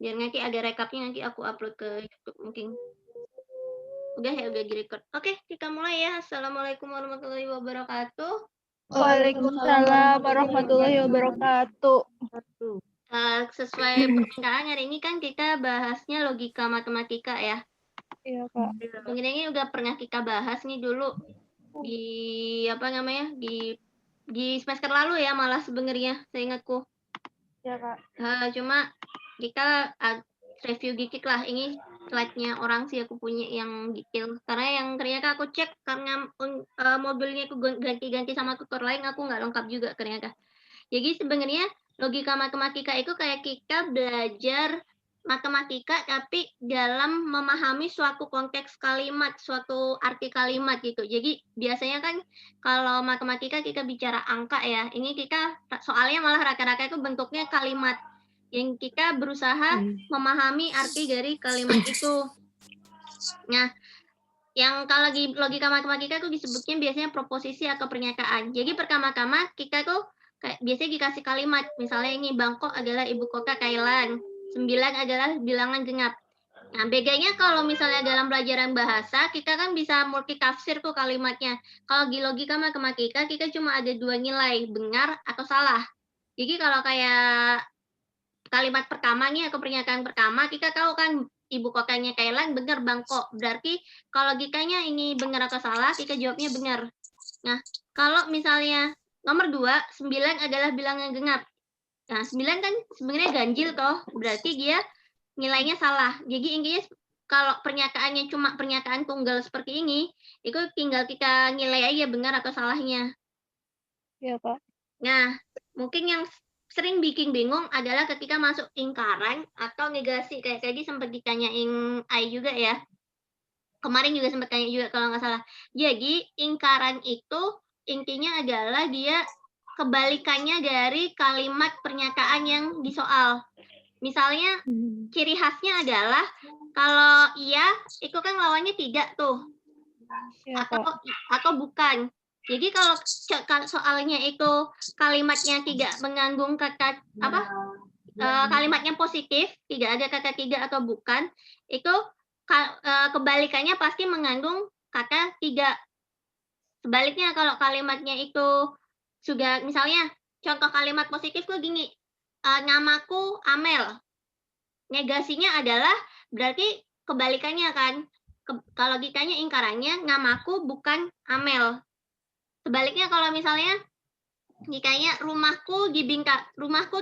Biar nanti ada rekapnya, nanti aku upload ke YouTube mungkin. Udah ya, udah di-record. Oke, kita mulai ya. Assalamualaikum warahmatullahi wabarakatuh. Waalaikumsalam warahmatullahi wabarakatuh. Sesuai permintaan hari ini kan kita bahasnya logika matematika ya. Iya, Kak. Mungkin ini udah pernah kita bahas nih dulu di apa namanya? Di semester lalu ya malah sebenarnya seingatku. Iya, Kak. Cuma kita review dikit lah. Ini slide-nya orang sih aku punya yang detail. Karena yang ternyata aku cek karena modulnya aku ganti-ganti sama tutor lain, aku nggak lengkap juga ternyata. Jadi sebenarnya logika matematika itu kayak kita belajar matematika tapi dalam memahami suatu konteks kalimat, suatu arti kalimat gitu. Jadi biasanya kan kalau matematika kita bicara angka ya, ini kita soalnya malah rata-rata itu bentuknya kalimat yang kita berusaha memahami arti dari kalimat itu. Nah, yang kalau logika matematika itu disebutnya biasanya proposisi atau pernyataan. Jadi pertama-tama kita tuh kayak biasanya dikasih kalimat, misalnya ini Bangkok adalah ibu kota Thailand, 9 adalah bilangan genap. Nah, bedanya kalau misalnya dalam pelajaran bahasa, kita kan bisa multitafsir tuh kalimatnya. Kalau di logika matematika, kita cuma ada 2 nilai, benar atau salah. Jadi kalau kayak kalimat pertama nih atau pernyataan pertama, kita tahu kan ibu kotanya Thailand, benar Bangkok. Berarti kalau logikanya ini benar atau salah, kita jawabnya benar. Nah, kalau misalnya nomor 2, 9 adalah bilangan genap. Nah, 9 kan sebenarnya ganjil toh, berarti dia nilainya salah. Jadi intinya kalau pernyataannya cuma pernyataan tunggal seperti ini, itu tinggal kita nilai aja benar atau salahnya. Iya, Kak. Nah, mungkin yang sering bikin bingung adalah ketika masuk lingkaran atau negasi. Kayak tadi sempat ditanyain Ai juga ya. Kemarin juga sempat tanya juga kalau nggak salah. Jadi, lingkaran itu intinya adalah dia kebalikannya dari kalimat pernyataan yang disoal. Misalnya, ciri khasnya adalah kalau iya, itu kan lawannya tidak tuh. Iya, Kak. Atau bukan. Jadi kalau soalnya itu kalimatnya tidak mengandung kata apa? Kalimatnya positif, tidak ada kata tidak atau bukan, itu kebalikannya pasti mengandung kata tidak. Sebaliknya kalau kalimatnya itu sudah misalnya contoh kalimat positif tuh gini, namaku Amel. Negasinya adalah berarti kebalikannya kan. Kalau logikanya ingkarannya namaku bukan Amel. Sebaliknya kalau misalnya nikahnya rumahku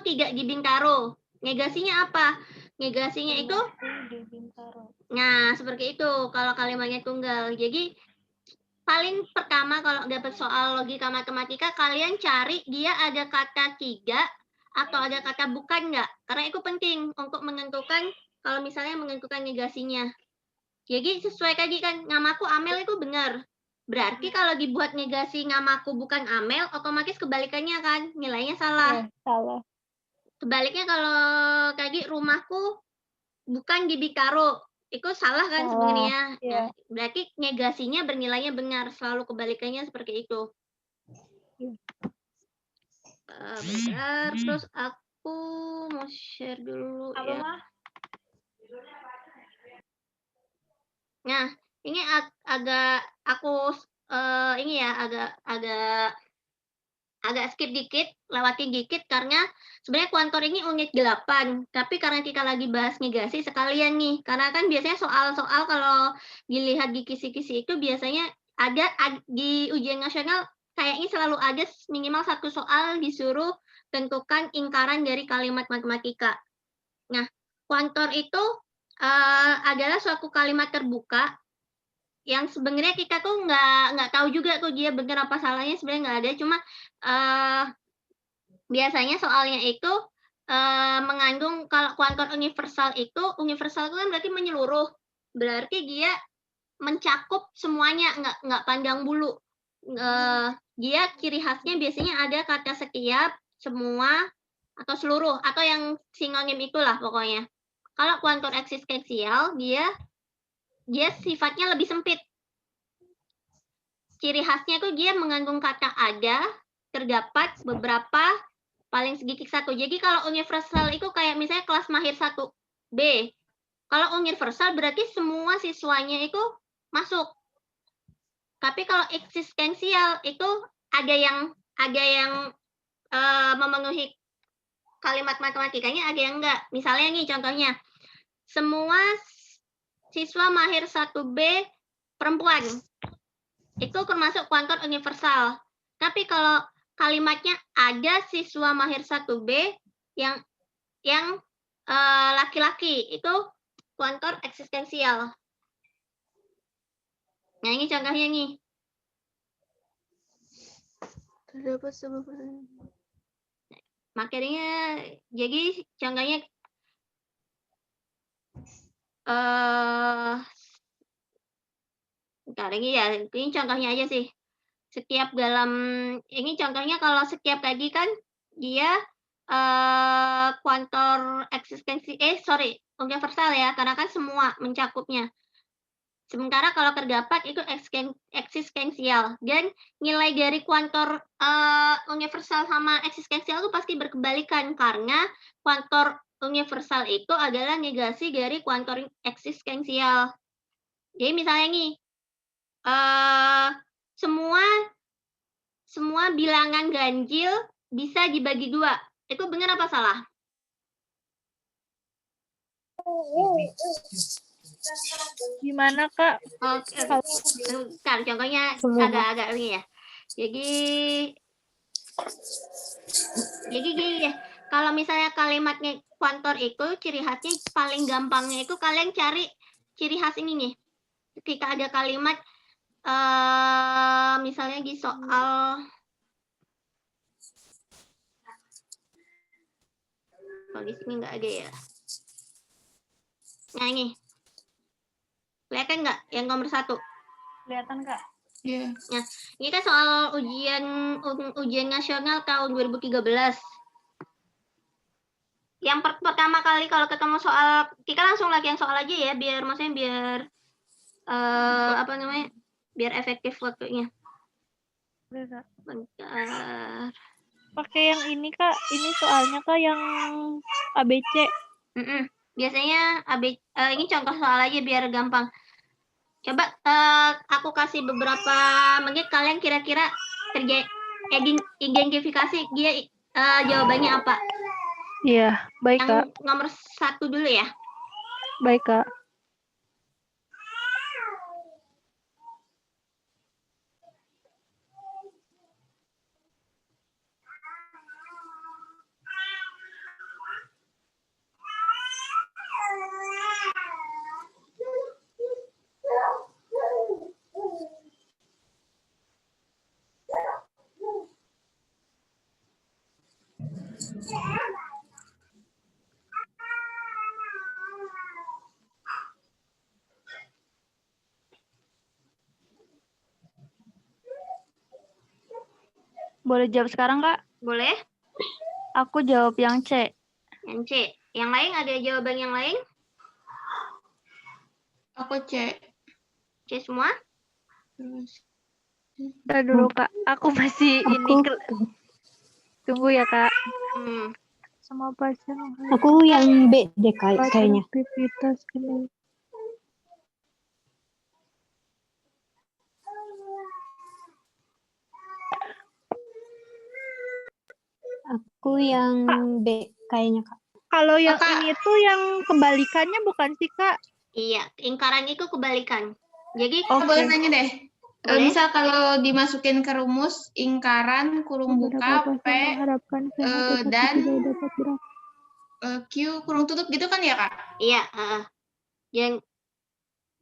tidak di Bintaro. Negasinya apa? Negasinya itu di Bintaro. Nah, seperti itu kalau kalimatnya tunggal. Jadi paling pertama kalau dapat soal logika matematika kalian cari dia ada kata tidak atau ada kata bukan nggak? Karena itu penting untuk menentukan kalau misalnya menentukan negasinya. Jadi sesuai tadi kan namaku Amel itu benar. Berarti kalau dibuat negasi namaku bukan Amel, otomatis kebalikannya kan, nilainya salah. Salah. Sebaliknya kalau tadi rumahku bukan di Bintaro, itu salah kan sebenarnya. Iya. Nah, berarti negasinya bernilainya benar, selalu kebalikannya seperti itu. Bentar, terus aku mau share dulu ya. Nah, ini agak aku ini ya agak skip dikit, lewatin dikit karena sebenarnya kuantor ini unit 8, tapi karena kita lagi bahas negasi sekalian nih, karena kan biasanya soal-soal kalau dilihat di kisi-kisi itu biasanya ada di ujian nasional kayaknya selalu ada minimal 1 soal disuruh tentukan ingkaran dari kalimat matematika. Nah, kuantor itu adalah suatu kalimat terbuka yang sebenarnya kita tuh nggak tahu juga tuh dia benar apa salahnya sebenarnya nggak ada, cuma biasanya soalnya itu mengandung kalau kuantor universal itu kan berarti menyeluruh, berarti dia mencakup semuanya, nggak pandang bulu. Dia ciri khasnya biasanya ada kata setiap, semua, atau seluruh, atau yang sinonim itulah pokoknya. Kalau kuantor eksistensial dia sifatnya lebih sempit. Ciri khasnya tuh dia mengandung kata ada, terdapat, beberapa, paling sedikit 1. Jadi kalau universal itu kayak misalnya kelas mahir 1. B. Kalau universal berarti semua siswanya itu masuk. Tapi kalau eksistensial itu ada yang memenuhi kalimat matematikanya, ada yang enggak. Misalnya nih contohnya, semua siswa mahir 1B perempuan. Itu termasuk kuantor universal. Tapi kalau kalimatnya ada siswa mahir 1B yang laki-laki, itu kuantor eksistensial. Nah, ini contohnya nih. Terdapat sebuah pertanyaan. Makanya, jadi contohnya bentar, ini contohnya aja sih. Setiap dalam ini contohnya kalau setiap tadi kan dia kuantor universal ya, karena kan semua mencakupnya. Sementara kalau terdapat itu eksistensial, dan nilai dari kuantor universal sama eksistensial itu pasti berkebalikan, karena kuantor universal itu adalah negasi dari kuantor eksistensial. Jadi misalnya nih, semua bilangan ganjil bisa dibagi 2. Itu benar apa salah? Gimana, Kak? Oke. Kan contohnya agak-agak ini ya. Jadi gini deh, kalau misalnya kalimatnya kuantor itu ciri khasnya paling gampangnya itu kalian cari ciri khas ini nih. Ketika ada kalimat misalnya di soal kalau di sini nggak ada ya. Nah ini, kelihatan nggak yang nomor 1? Kelihatan, Kak? Iya. Nah, ini kan soal ujian nasional tahun 2013. Yang pertama kali kalau ketemu soal, kita langsung latihan soal aja ya, biar biar efektif waktunya. Boleh, Kak. Bentar. Pakai yang ini, Kak. Ini soalnya, Kak, yang ABC. Biasanya ini contoh soal aja biar gampang. Coba aku kasih beberapa menit, kalian kira-kira identifikasi dia jawabannya apa. Iya, baik, Kak. Yang nomor 1 dulu ya. Baik, Kak. Boleh jawab sekarang, Kak? Boleh? Aku jawab yang C. Yang C. Yang lain ada jawaban yang lain? Aku C. C semua? Terus Udah dulu, Kak. Aku masih tunggu ya, Kak. Sama pasien. Aku yang B deh kayaknya. Aktivitas ini. Aku yang B kayaknya, Kak. Kalau yang Kakak. ini tuh yang kebalikannya bukan sih, Kak? Iya, lingkaran itu kebalikan. Jadi Aku boleh nanya deh. Boleh. Misal kalau dimasukin ke rumus lingkaran kurung buka P dan Q kurung tutup gitu kan ya, Kak? Iya,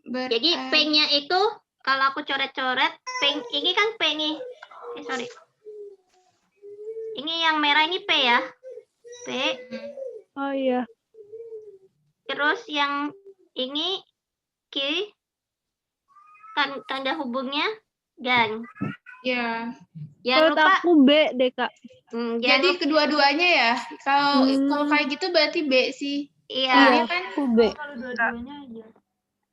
jadi P-nya itu kalau aku coret-coret, ini kan P nih. Sorry. Ini yang merah ini P ya. P. Oh iya. Terus yang ini Q. Tanda hubungnya dan. Ya. Jangan lupa aku B deh, Kak. Jadi kedua-duanya ya. Kalau kayak gitu berarti B sih. Iya. Soalnya kan Aku B. Kalau dua-duanya aja.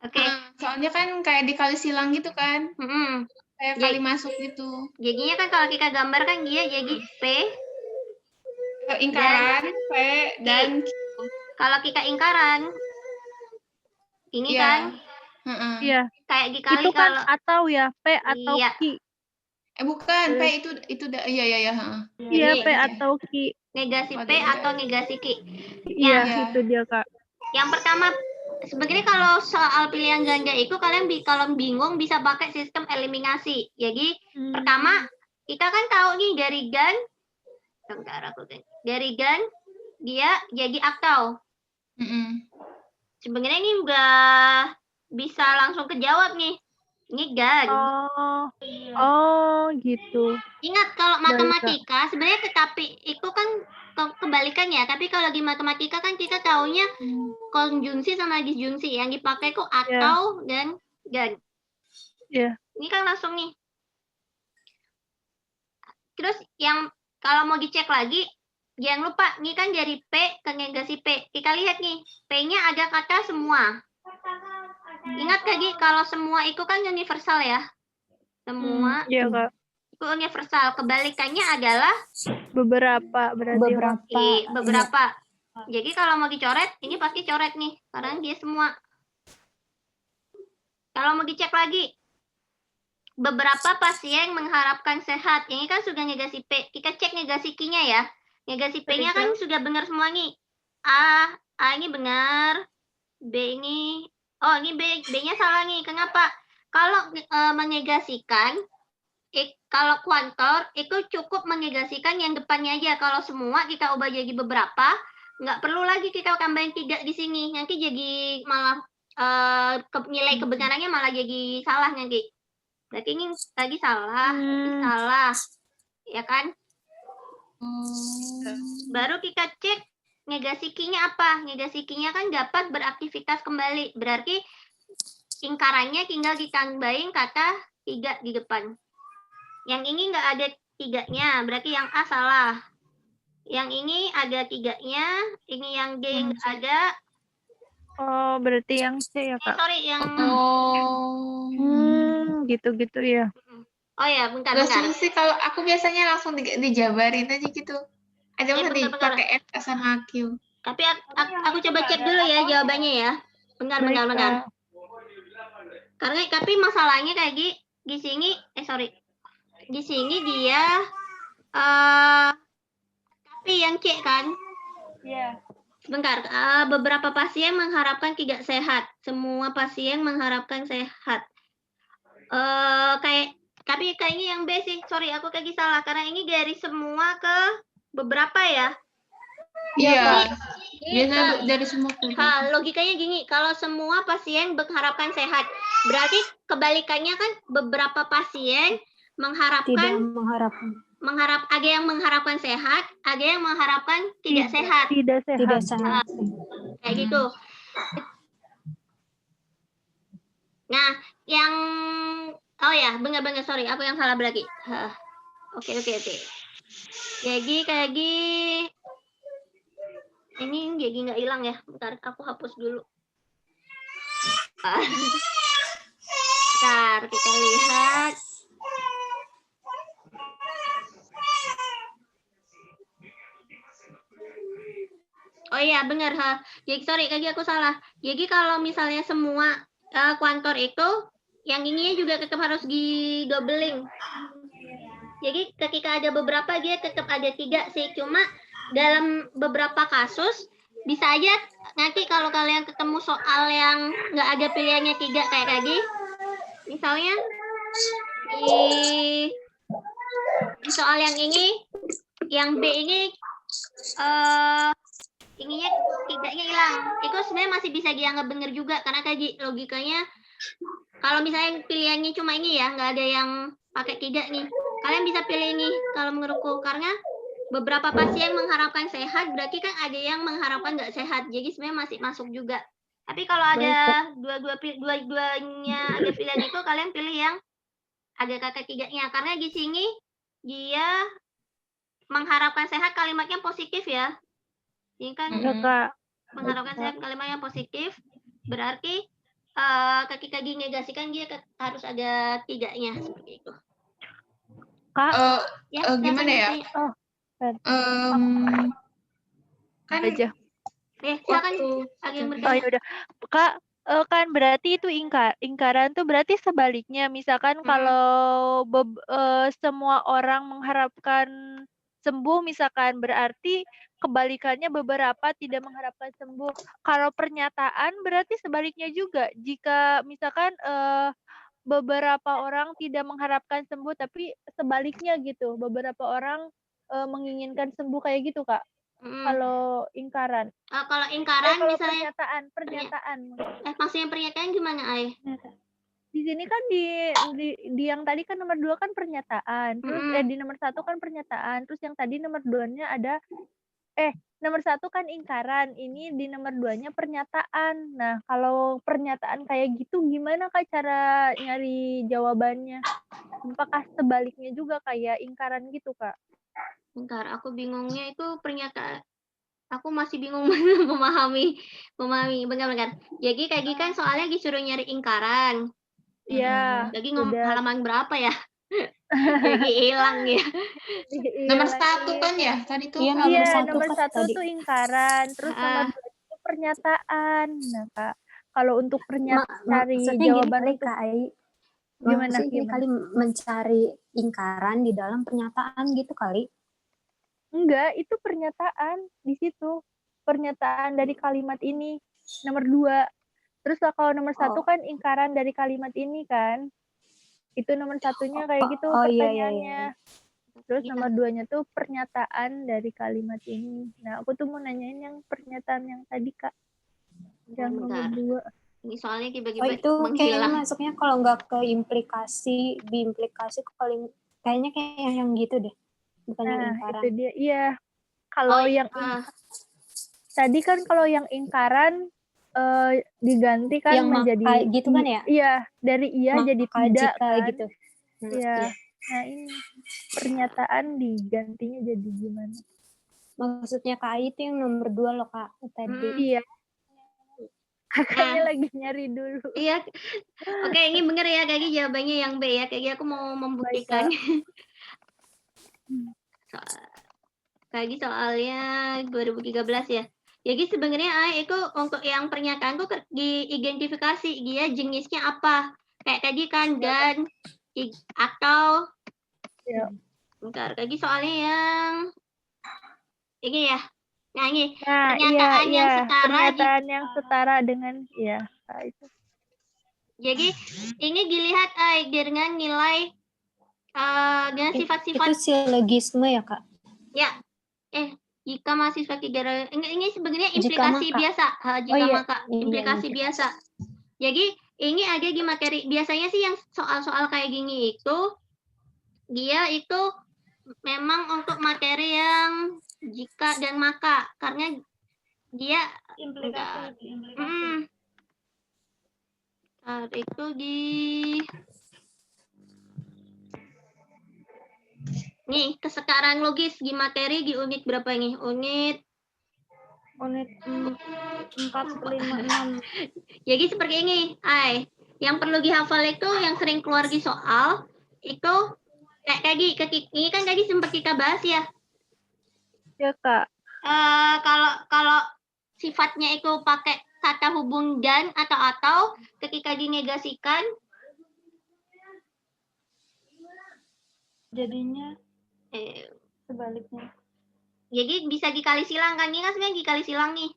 Oke. Soalnya kan kayak dikali silang gitu kan. Kayak kali masuk gitu. Jadinya kan kalau kita gambar kan dia jadi P. Lingkaran P dan Q. Kalau kita ingkaran, Ini Iya. kan Heeh. Iya. kayak dikali Itu kan kalau atau ya, P atau Iya. Q. Bukan, P itu iya heeh. Iya, Jadi P atau Q. negasi P Waduh. atau negasi Q. Iya, Iya. itu dia, Kak. Yang pertama, sebenarnya kalau soal pilihan ganda itu kalian kalau bingung bisa pakai sistem eliminasi. Jadi pertama kita kan tahu nih Garigan, Garigan dia jadi aktau. Sebenarnya ini udah bisa langsung kejawab nih. Ini gan. Oh, gitu. Ingat kalau Baik, matematika sebenarnya tetapi itu kan kebalikannya. Tapi kalau di matematika kan kita taunya konjungsi sama disjungsi. Yang dipakai kok atau dan gan. Iya. Ini kan langsung nih. Terus yang kalau mau dicek lagi, jangan lupa ini kan dari P ke negasi P. Kita lihat nih, P-nya ada kata semua. Ingat lagi kalau semua itu kan universal ya. Semua Iya, Kak. itu universal. Kebalikannya adalah Beberapa berarti. beberapa. Jadi kalau mau dicoret, ini pasti coret nih, karena dia semua. Kalau mau dicek lagi, beberapa pasien mengharapkan sehat. Ini kan sudah negasi P. Kita cek negasi Q-nya ya. Negasi P-nya kan sudah benar semua nih. A ini benar. B ini, ini B-nya salah nih. Kenapa? Kalau menegasikan, kalau kuantor itu cukup menegasikan yang depannya aja. Kalau semua kita ubah jadi beberapa, nggak perlu lagi kita tambahin 3 di sini. Nanti jadi malah nilai kebenarannya malah jadi salah nanti. Berarti ini tadi salah, ini salah, ya kan? Baru kita cek negasi Q-nya apa? Negasi Q-nya kan dapat beraktivitas kembali. Berarti ingkarannya tinggal ditambahin kata 3 di depan. Yang ini nggak ada 3-nya, berarti yang A salah. Yang ini ada 3-nya, ini yang D nggak ada. Oh, berarti yang C ya, Kak? Yang Gitu-gitu ya. Oh ya, bentar. Sih kalau aku biasanya langsung dijabarin aja gitu. Ada masa dipakai F sama Q. Tapi aku coba cek dulu ya jawabannya ya. Bentar. Karena tapi masalahnya kayak di sini di sini dia tapi yang C kan? Iya. Sebentar, beberapa pasien mengharapkan tidak sehat. Semua pasien mengharapkan sehat. Tapi kayaknya yang B sih. Sorry, aku kayak salah. Karena ini dari semua ke beberapa ya. Iya. Biasanya dari semua. Logikanya gini, kalau semua pasien mengharapkan sehat, berarti kebalikannya kan beberapa pasien mengharapkan ada yang mengharapkan sehat, ada yang mengharapkan tidak sehat. Tidak sehat. Kayak gitu. Nah, yang benar sorry, aku yang salah berarti. Oke. Jadi kayak ini jadi nggak hilang ya. Bentar, aku hapus dulu. Bentar, kita lihat. Oh iya, benar. Jadi sorry, lagi aku salah. Jadi kalau misalnya semua kuantor itu, yang ininya juga tetap harus di-doubling. Jadi ketika ada beberapa, dia tetap ada 3 sih. Cuma dalam beberapa kasus, bisa aja nanti kalau kalian ketemu soal yang nggak ada pilihannya 3 kayak tadi, misalnya di soal yang ini, yang B ini, ininya 3-nya hilang. Itu sebenarnya masih bisa dianggap benar juga karena kayak logikanya kalau misalnya pilihannya cuma ini ya, nggak ada yang pakai 3 nih. Kalian bisa pilih ini kalau menurutku karena beberapa pasien mengharapkan sehat, berarti kan ada yang mengharapkan nggak sehat. Jadi sebenarnya masih masuk juga. Tapi kalau ada dua-duanya ada pilihan itu, kalian pilih yang ada kata 3-nya. Karena di sini dia mengharapkan sehat kalimatnya positif ya. Ini kan mengharapkan sehat kalimat yang positif, berarti ketika dinegasikan dia harus ada 3-nya seperti itu. Kak, gimana ya? Kan aja. Silakan. Udah. Kak, kan berarti itu ingkaran tuh berarti sebaliknya. Misalkan kalau semua orang mengharapkan sembuh misalkan, berarti kebalikannya beberapa tidak mengharapkan sembuh. Kalau pernyataan berarti sebaliknya juga. Jika misalkan beberapa orang tidak mengharapkan sembuh, tapi sebaliknya gitu. Beberapa orang menginginkan sembuh kayak gitu, Kak. Kalau ingkaran. Kalau ingkaran Kalau misalnya pernyataan. maksudnya pernyataan gimana, Ay? Di sini kan di yang tadi kan nomor 2 kan pernyataan. Terus di nomor 1 kan pernyataan. Terus yang tadi nomor 2-nya ada nomor 1 kan ingkaran. Ini di nomor 2-nya pernyataan. Nah, kalau pernyataan kayak gitu gimana Kak cara nyari jawabannya? Apakah sebaliknya juga kayak ingkaran gitu, Kak? Bentar, aku bingungnya itu pernyataan. Aku masih bingung memahami. Bentar. Jadi kayak kan soalnya disuruh nyari ingkaran. Iya. Jadi halaman berapa ya? Jadi hilang ya. Nomor 1 kan ya tadi tuh. Iya, nomor 1 tadi. tuh ingkaran, terus nomor 2 itu pernyataan. Nah, Kak, kalau untuk cari jawaban gini, untuk Kak Ai. gimana? Kali mencari ingkaran di dalam pernyataan gitu kali. Enggak, itu pernyataan di situ. Pernyataan dari kalimat ini nomor 2. Terus kalau nomor 1 kan ingkaran dari kalimat ini kan. Itu nomor 1-nya kayak gitu pertanyaannya. Iya. Terus nomor 2-nya tuh pernyataan dari kalimat ini. Nah, aku tuh mau nanyain yang pernyataan yang tadi, Kak. Yang nomor 2. Ini soalnya tiba-tiba itu kayaknya menghilang. masuknya kalau nggak ke implikasi, diimplikasi kayaknya kayak yang gitu deh. Bukan yang ingkaran. Itu dia. Iya. Kalau yang tadi kan kalau yang ingkaran diganti kan yang menjadi gitu kan ya? Iya, dari iya jadi tidak kan. gitu. Iya. Nah, ini pernyataan digantinya jadi gimana? Maksudnya Kak itu yang nomor 2 loh, Kak, tadi. Iya. Kakaknya lagi nyari dulu. Iya. Oke, ini bener ya, kayak jawabannya yang B ya. Kayak aku mau membuktikan. Kayak soalnya 2013 ya. Jadi sebenarnya itu untuk yang pernyataan tuh diidentifikasi dia jenisnya apa. Kayak tadi kan dan atau bentar, kayak soalnya yang ini ya. Nah, ini pernyataan yang setara. Pernyataan yang setara dengan itu. Jadi ini dilihat dengan nilai dengan sifat-sifat. Itu silogisme ya, Kak? Ya. Jika mahasiswa ini sebenarnya implikasi biasa. Jika maka implikasi biasa. Jadi ini ada di materi biasanya sih yang soal-soal kayak gini itu dia itu memang untuk materi yang jika dan maka karena dia implikasi. Itu di nih kesetaraan logis di materi di unit berapa ini? Unit 456. Jadi seperti ini, yang perlu dihafal itu yang sering keluar di soal itu kayak tadi, ini kan tadi sempat kita bahas ya. Ya, Kak. Kalau sifatnya itu pakai kata hubung dan atau ketika dinegasikan jadinya sebaliknya. Jadi bisa dikali silang kan, ini kan sebenarnya dikali silang nih.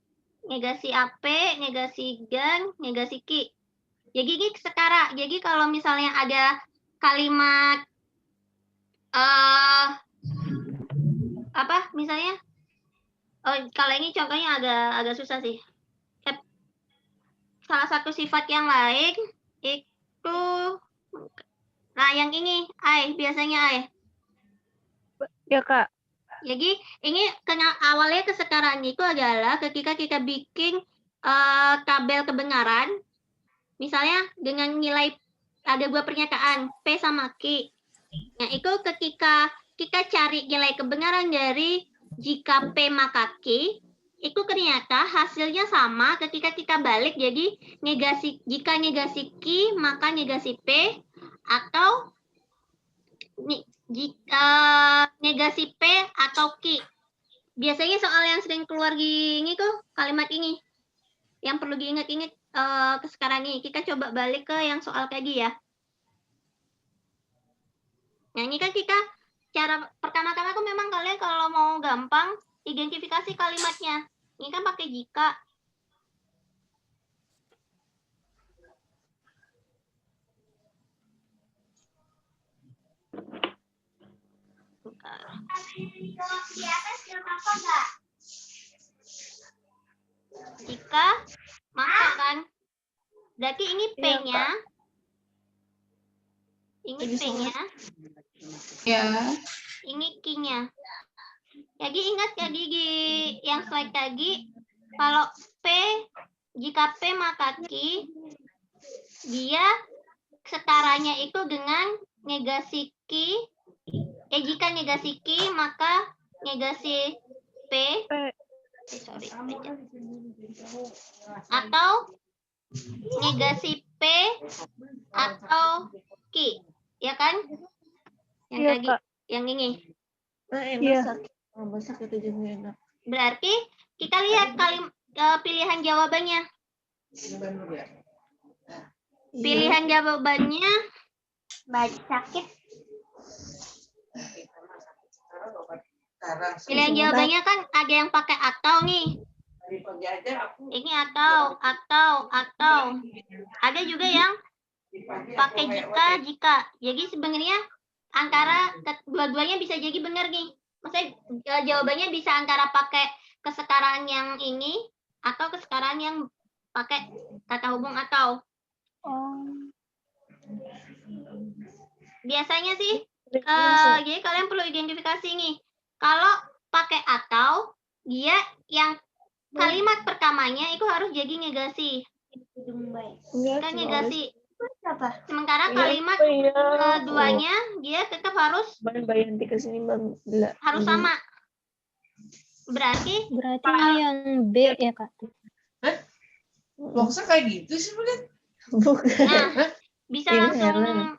Negasi AP, negasi dan, negasi Ki. Jadi ini setara. Jadi kalau misalnya ada kalimat apa misalnya? Kalau ini contohnya agak susah sih. Salah satu sifat yang lain itu yang ini biasanya Ya, Kak. Jadi ini awalnya kesetaraan itu adalah ketika kita bikin tabel kebenaran, misalnya dengan nilai ada 2 pernyataan P sama Q. Nah itu ketika kita cari nilai kebenaran dari jika P maka Q, itu ternyata hasilnya sama ketika kita balik jadi jika negasi Q maka negasi P atau jika negasi P atau Q. Biasanya soal yang sering keluar di ini tuh kalimat ini. Yang perlu diingat-ingat ke sekarang nih, kita coba balik ke yang soal tadi ya. Nah, ini kan kita cara pertama-tama tuh memang kalian kalau mau gampang identifikasi kalimatnya. Ini kan pakai jika. Jika maka kan, berarti ini P-nya, ini P-nya, Ya. ini Q-nya. Jadi ingat tadi di yang slide tadi, kalau P, jika P maka Q, dia setaranya itu dengan negasi Q. Jika negasi Q maka negasi P. Sorry. Atau negasi P atau Q, ya kan? Yang Iya, tadi, Kak. yang ini. Iya. Berarti kita lihat pilihan jawabannya. Pilihan jawabannya sakit. Pilihan jawabannya kan ada yang pakai atau nih. Ini atau. Ada juga yang pakai jika. Jadi sebenarnya antara dua-duanya bisa jadi benar nih. Maksudnya jawabannya bisa antara pakai kesetaraan yang ini atau kesetaraan yang pakai kata hubung atau. Biasanya sih, jadi kalian perlu identifikasi nih. Kalau pakai atau, dia yang kalimat pertamanya itu harus jadi negasi. Kan negasi. Sementara kalimat keduanya dia tetap harus sama. Berarti yang B ya, Kak? Boxnya kayak gitu sih, bukan? Nah, bisa langsung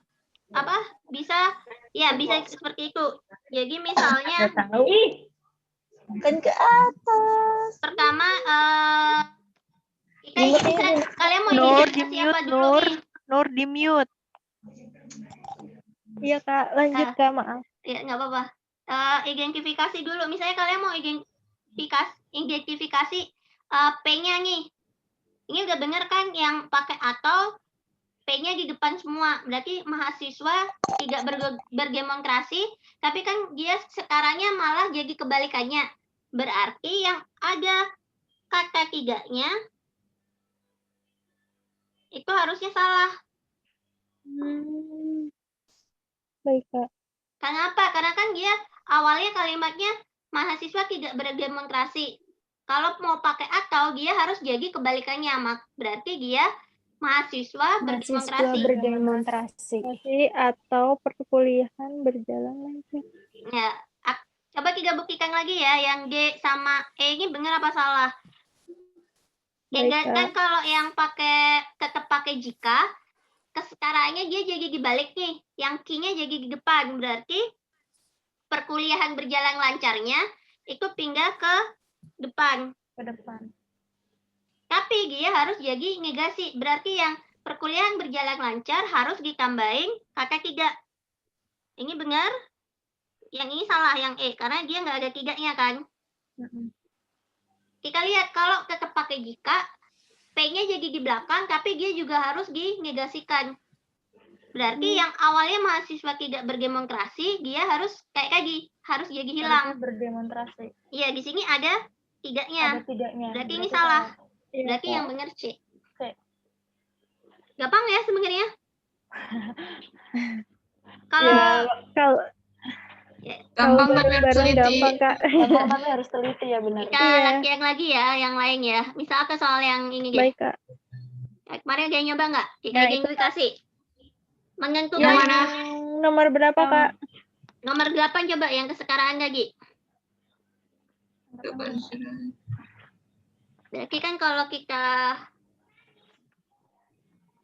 apa? Bisa seperti itu. Jadi misalnya Kan ke atas. pertama kalian mau Nur, identifikasi apa di-mute, dulu nih? Nur di-mute. Iya, Kak. Lanjut, Kak. Maaf. Ya, nggak apa-apa. Identifikasi dulu. Misalnya kalian mau identifikasi P-nya nih. Ini udah bener kan yang pakai atau P-nya di depan semua. Berarti mahasiswa tidak berdemonstrasi, tapi kan dia sekarangnya malah jadi kebalikannya. Berarti yang ada kata tiganya itu harusnya salah. Baik, Kak. Kenapa? Karena kan dia awalnya kalimatnya mahasiswa tidak berdemonstrasi. Kalau mau pakai atau, dia harus jadi kebalikannya. Berarti dia mahasiswa berdemonstrasi. Atau perkuliahan berjalan lancar. Ya, coba kita buktikan lagi ya, yang D sama E ini benar apa salah? Kan kalau yang tetap pakai jika, kesetaraannya dia jadi dibalik nih, yang Q-nya jadi di depan. Berarti perkuliahan berjalan lancarnya itu pindah ke depan. Tapi dia harus jadi negasi. Berarti yang perkuliahan berjalan lancar harus ditambahin kata tidak. Ini benar. Yang ini salah, yang E. Karena dia nggak ada tidaknya kan. Kita lihat kalau tetap pakai jika, P-nya jadi di belakang, tapi dia juga harus dinegasikan. Berarti yang awalnya mahasiswa tidak berdemonstrasi, dia harus kayak tadi, harus jadi hilang. Berdemonstrasi. Iya, di sini ada tidaknya. Berarti ini salah. Berarti yang benar C. Gampang ya sebenarnya? Kalau Gampang tapi harus teliti. gampang, Kak. Gampang tapi harus teliti ya, benar. Kita latihan lagi ya, yang lain ya. Misal ke soal yang ini deh. Baik, Kak. Kemarin ada yang nyoba nggak? Kita identifikasi. Menentukan Yang nomor berapa, Kak? nomor 8 coba yang kesetaraan tadi. Berarti kan kalau kita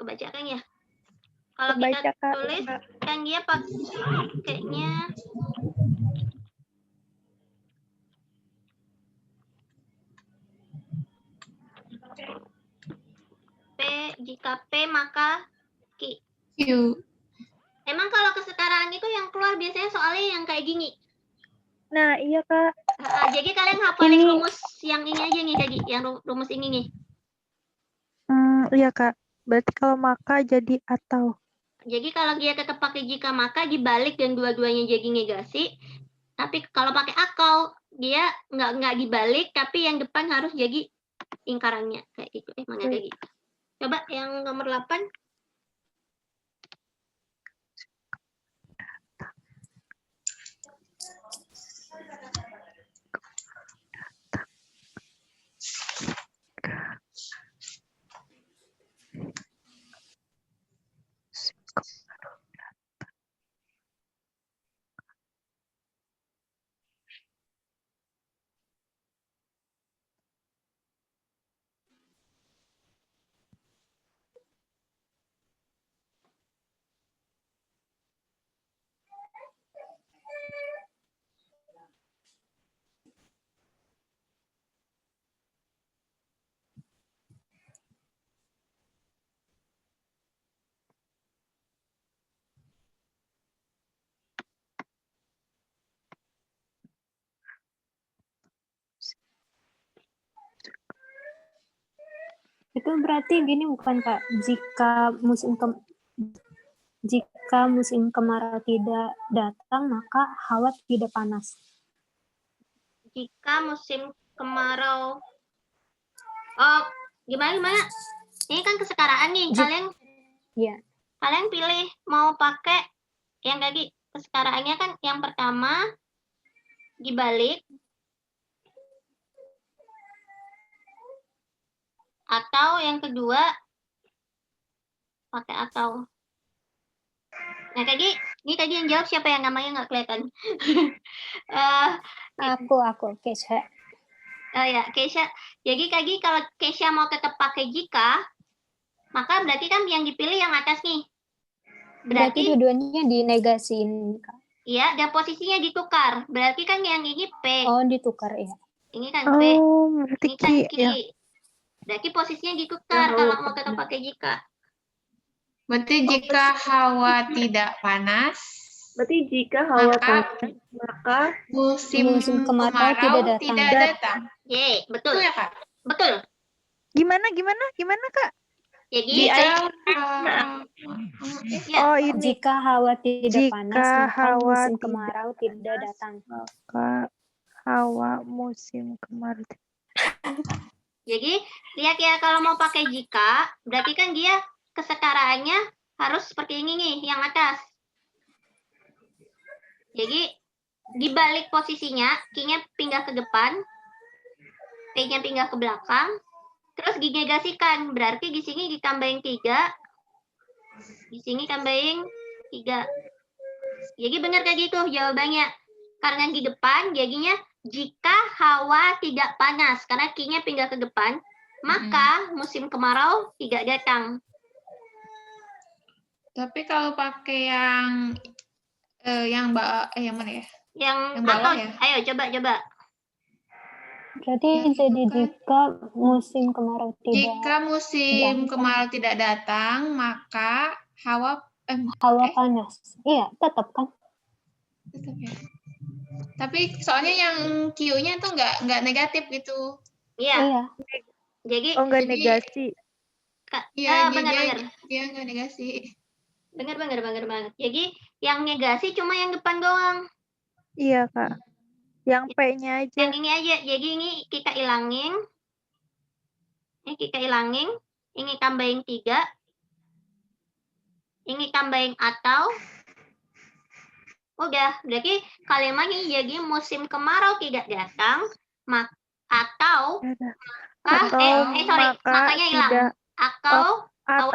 kebacakan ya. Kalau kita tulis kan dia pakainya P jika P maka Q. Q. Emang kalau kesetaraan itu yang keluar biasanya soalnya yang kayak gini. Nah, iya, Kak. Jadi kalian hafalin rumus yang ini aja nih tadi, yang rumus ini nih. Iya, Kak. Berarti kalau maka jadi atau. Jadi kalau dia tetap pakai jika maka dibalik dan dua-duanya jadi negasi. Tapi kalau pakai akal dia nggak dibalik, tapi yang depan harus jadi lingkarannya kayak gitu. Mana kayak gitu. Coba yang nomor 8. Itu berarti gini bukan Kak, jika musim kemarau tidak datang maka hawa tidak panas. Jika musim kemarau, gimana? Ini kan kesetaraan nih, kalian pilih mau pakai yang tadi kesetaraannya kan yang pertama dibalik atau yang kedua pakai atau. Nah ini tadi yang jawab siapa yang namanya nggak kelihatan? Aku Kesha. Oh ya, Kesha. Jadi kalau Kesha mau tetap pakai jika, maka berarti kan yang dipilih yang atas nih. Berarti dua-duanya dinegasiin, Kak. Iya, dan posisinya ditukar. Berarti kan yang ini P. Oh, ditukar ya. Ini kan P. Ini kan Q. Ya. Berarti posisinya ditukar kalau mau tetap pakai jika. Berarti jika hawa tidak panas, Berarti jika hawa panas, maka musim kemarau tidak datang. Ye, betul. Betul ya, Kak? Betul. Gimana, Kak? Jadi jika hawa tidak panas, maka musim kemarau tidak datang. Maka hawa musim kemarau. Jadi lihat ya, kalau mau pakai jika, berarti kan dia kesetaraannya harus seperti ini nih, yang atas. Jadi dibalik posisinya, Q-nya pindah ke depan, P-nya pindah ke belakang, terus dinegasikan. Berarti di sini ditambahin 3, di sini tambahin 3. Jadi benar kayak gitu jawabannya. Karena di depan jadinya jika hawa tidak panas, karena Q-nya pindah ke depan, maka musim kemarau tidak datang. Tapi kalau pakai yang mana ya? Yang bawah atau ya? Ayo coba. Berarti jadi jika musim kemarau tidak datang, maka hawa panas. Iya, tetap kan? Tetap ya. Tapi soalnya yang Q-nya tuh nggak negatif gitu. Iya. Jadi nggak negasi. Iya, benar. Dia nggak negasi. Benar banget. Jadi yang negasi cuma yang depan doang. Iya, Kak. Yang P-nya aja. Yang ini aja. Jadi ini kita ilangin. Ini tambahin 3. Ini tambahin atau. Udah, berarti kalimatnya jadi musim kemarau tidak datang, atau makanya hilang. Atau hawa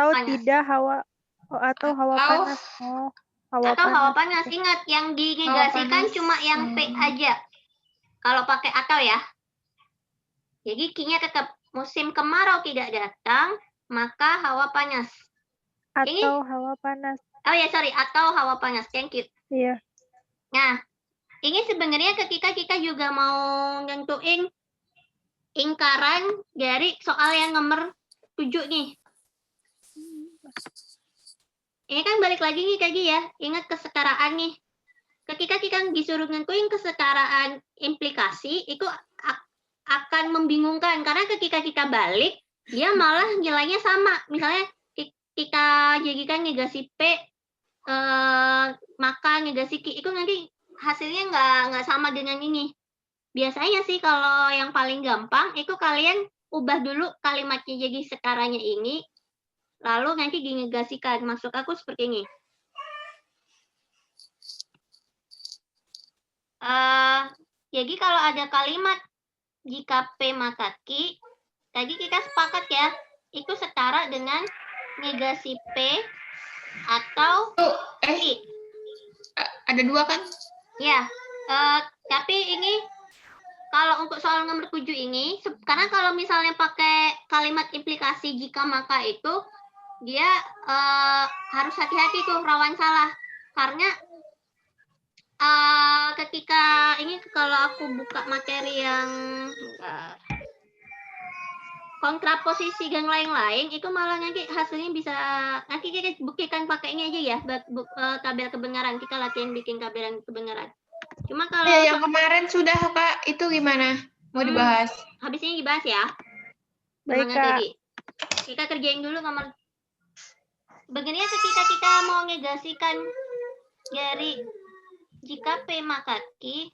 panas. Hawa panas. Ingat, yang dinegasikan cuma yang P aja. Kalau pakai atau ya. Jadi Q-nya tetap musim kemarau tidak datang, maka hawa panas. Hawa panas. Oh ya, sorry. Atau hawa panas. Thank you. Iya. Nah, ini sebenarnya ketika kita juga mau nentuin lingkaran dari soal yang nomor 7 nih. Ini kan balik lagi nih Kak Gi ya, ingat kesetaraan nih. Ketika kita disuruh nentuin kesetaraan implikasi, itu akan membingungkan. Karena ketika kita balik, dia malah nilainya sama. Misalnya kita jadikan negasi P, maka negasi Q, itu nanti hasilnya nggak sama dengan ini. Biasanya sih kalau yang paling gampang, itu kalian ubah dulu kalimatnya jadi sekaranya ini, lalu nanti dinegasikan. Maksud aku seperti ini. Jadi kalau ada kalimat jika P maka Q, tadi kita sepakat ya, itu setara dengan negasi P atau Q. Ada dua kan? Ya, tapi ini kalau untuk soal nomor 7 ini, karena kalau misalnya pakai kalimat implikasi jika maka itu, dia harus hati-hati tuh rawan salah. Karena ketika ini kalau aku buka materi yang kontraposisi dan lain-lain, itu malah nanti hasilnya bisa, nanti kita buktikan pakai ini aja ya, tabel kebenaran. Kita latihan bikin tabel kebenaran. Cuma kalau yang kemarin sudah Kak, itu gimana? Mau dibahas? Habis ini dibahas ya. Baik, Semangat Kak. lagi. Kita kerjain dulu nomor. Begini ketika kita mau negasikan dari jika P maka Q,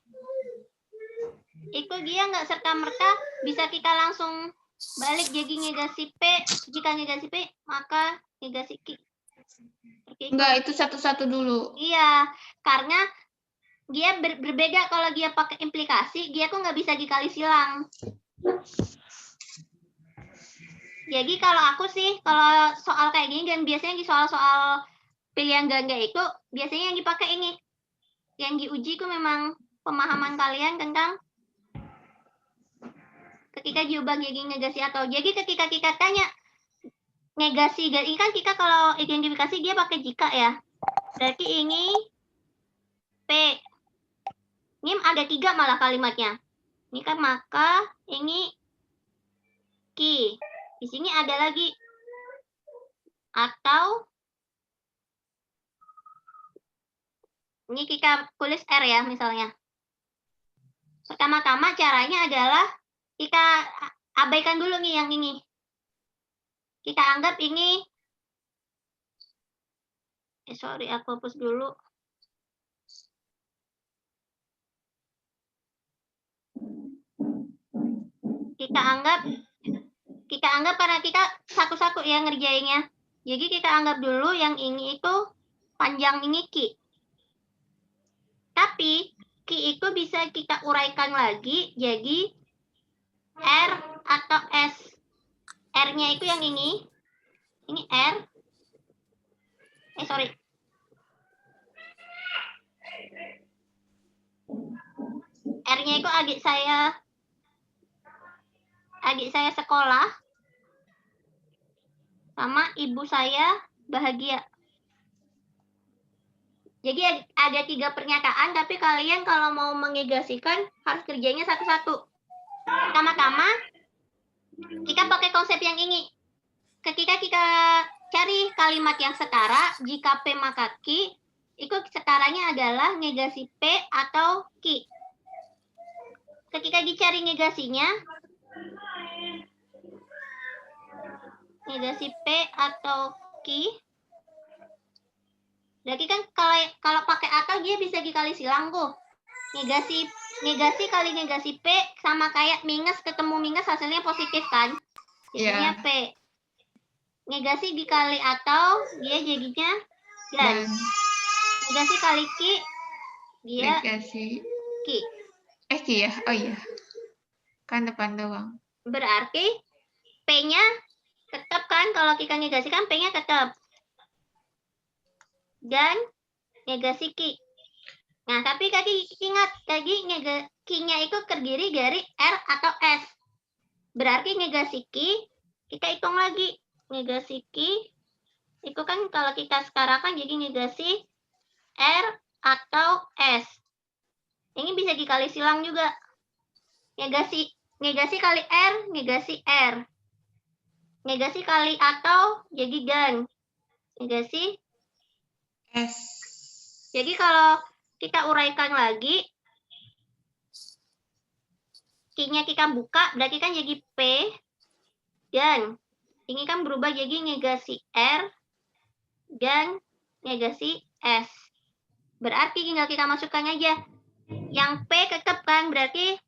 itu dia nggak serta-merta bisa kita langsung balik jadi negasi P. Jika negasi P, maka negasi Q. Enggak, itu satu-satu dulu. Iya, karena dia berbeda kalau dia pakai implikasi, dia tuh nggak bisa dikali silang. Jadi kalau aku sih, kalau soal kayak gini, dan biasanya di soal-soal pilihan ganda itu, biasanya yang dipakai ini. Yang diuji itu memang pemahaman kalian tentang ketika diubah jadi negasi atau. Jadi ketika kita tanya negasi, dan ini kan kita kalau identifikasi dia pakai jika ya. Berarti ini P. Ini ada 3 malah kalimatnya. Ini kan maka, ini Q. Di sini ada lagi atau. Ini kita tulis R ya misalnya. Pertama-tama caranya adalah kita abaikan dulu nih yang ini. Kita anggap ini, sorry aku hapus dulu. Kita anggap karena kita satu-satu ya ngerjainnya. Jadi kita anggap dulu yang ini itu panjang ini Q. Tapi Q itu bisa kita uraikan lagi jadi R atau S. R-nya itu yang ini. Ini R. Sorry. R-nya itu adik saya sekolah. Sama ibu saya bahagia. Jadi ada 3 pernyataan, tapi kalian kalau mau menegasikan harus kerjanya satu-satu. Pertama-tama, kita pakai konsep yang ini. Ketika kita cari kalimat yang setara, jika P maka Q, itu setaranya adalah negasi P atau Q. Ketika dicari negasinya, negasi P atau Q, berarti kan kalau pakai atau dia bisa dikali silang tuh. Negasi kali negasi P sama kayak minus ketemu minus hasilnya positif kan? Jadinya P. Negasi dikali atau dia jadinya dan. Negasi kali Q dia negasi Q. Q ya? Oh iya. Kan depan doang. Berarti P-nya tetap kan, kalau kita negasikan P-nya tetap. Dan negasi Q. Nah, tapi tadi ingat, tadi Q-nya itu terdiri dari R atau S. Berarti negasi Q, kita hitung lagi. Negasi Q, itu kan kalau kita sekarakan jadi negasi R atau S. Ini bisa dikali silang juga. Negasi kali R, negasi R. Negasi kali atau jadi dan. negasi S. Jadi kalau kita uraikan lagi, Q-nya kita buka, berarti kan jadi P, dan ini kan berubah jadi negasi R, dan negasi S. Berarti tinggal kita masukkan aja. Yang P tetap kan, berarti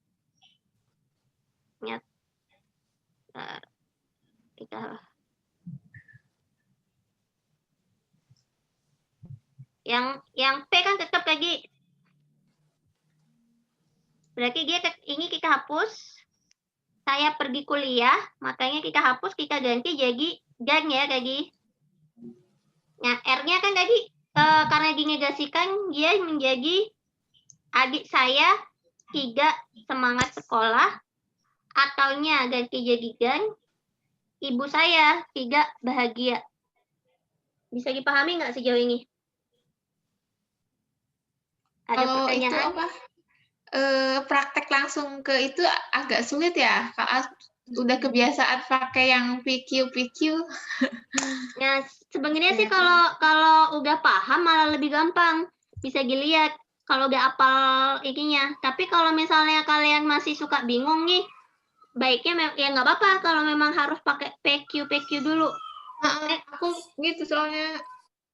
yang P kan tetap lagi. Berarti ini kita hapus. Saya pergi kuliah, makanya kita hapus, kita ganti jadi dan ya tadi. Nah, R-nya kan tadi karena dinegasikan, dia menjadi adik saya tidak semangat sekolah, ataunya ganti jadi dan, ibu saya tidak bahagia. Bisa dipahami nggak sejauh ini? Ada Kalau itu pertanyaan? apa? Praktek langsung ke itu agak sulit ya. Kalau udah kebiasaan pakai yang PQ. Nah, sebenarnya sih kalau udah paham malah lebih gampang. Bisa dilihat kalau udah apal ininya. Tapi kalau misalnya kalian masih suka bingung nih, baiknya ya nggak apa-apa kalau memang harus pakai PQ dulu. Aku gitu soalnya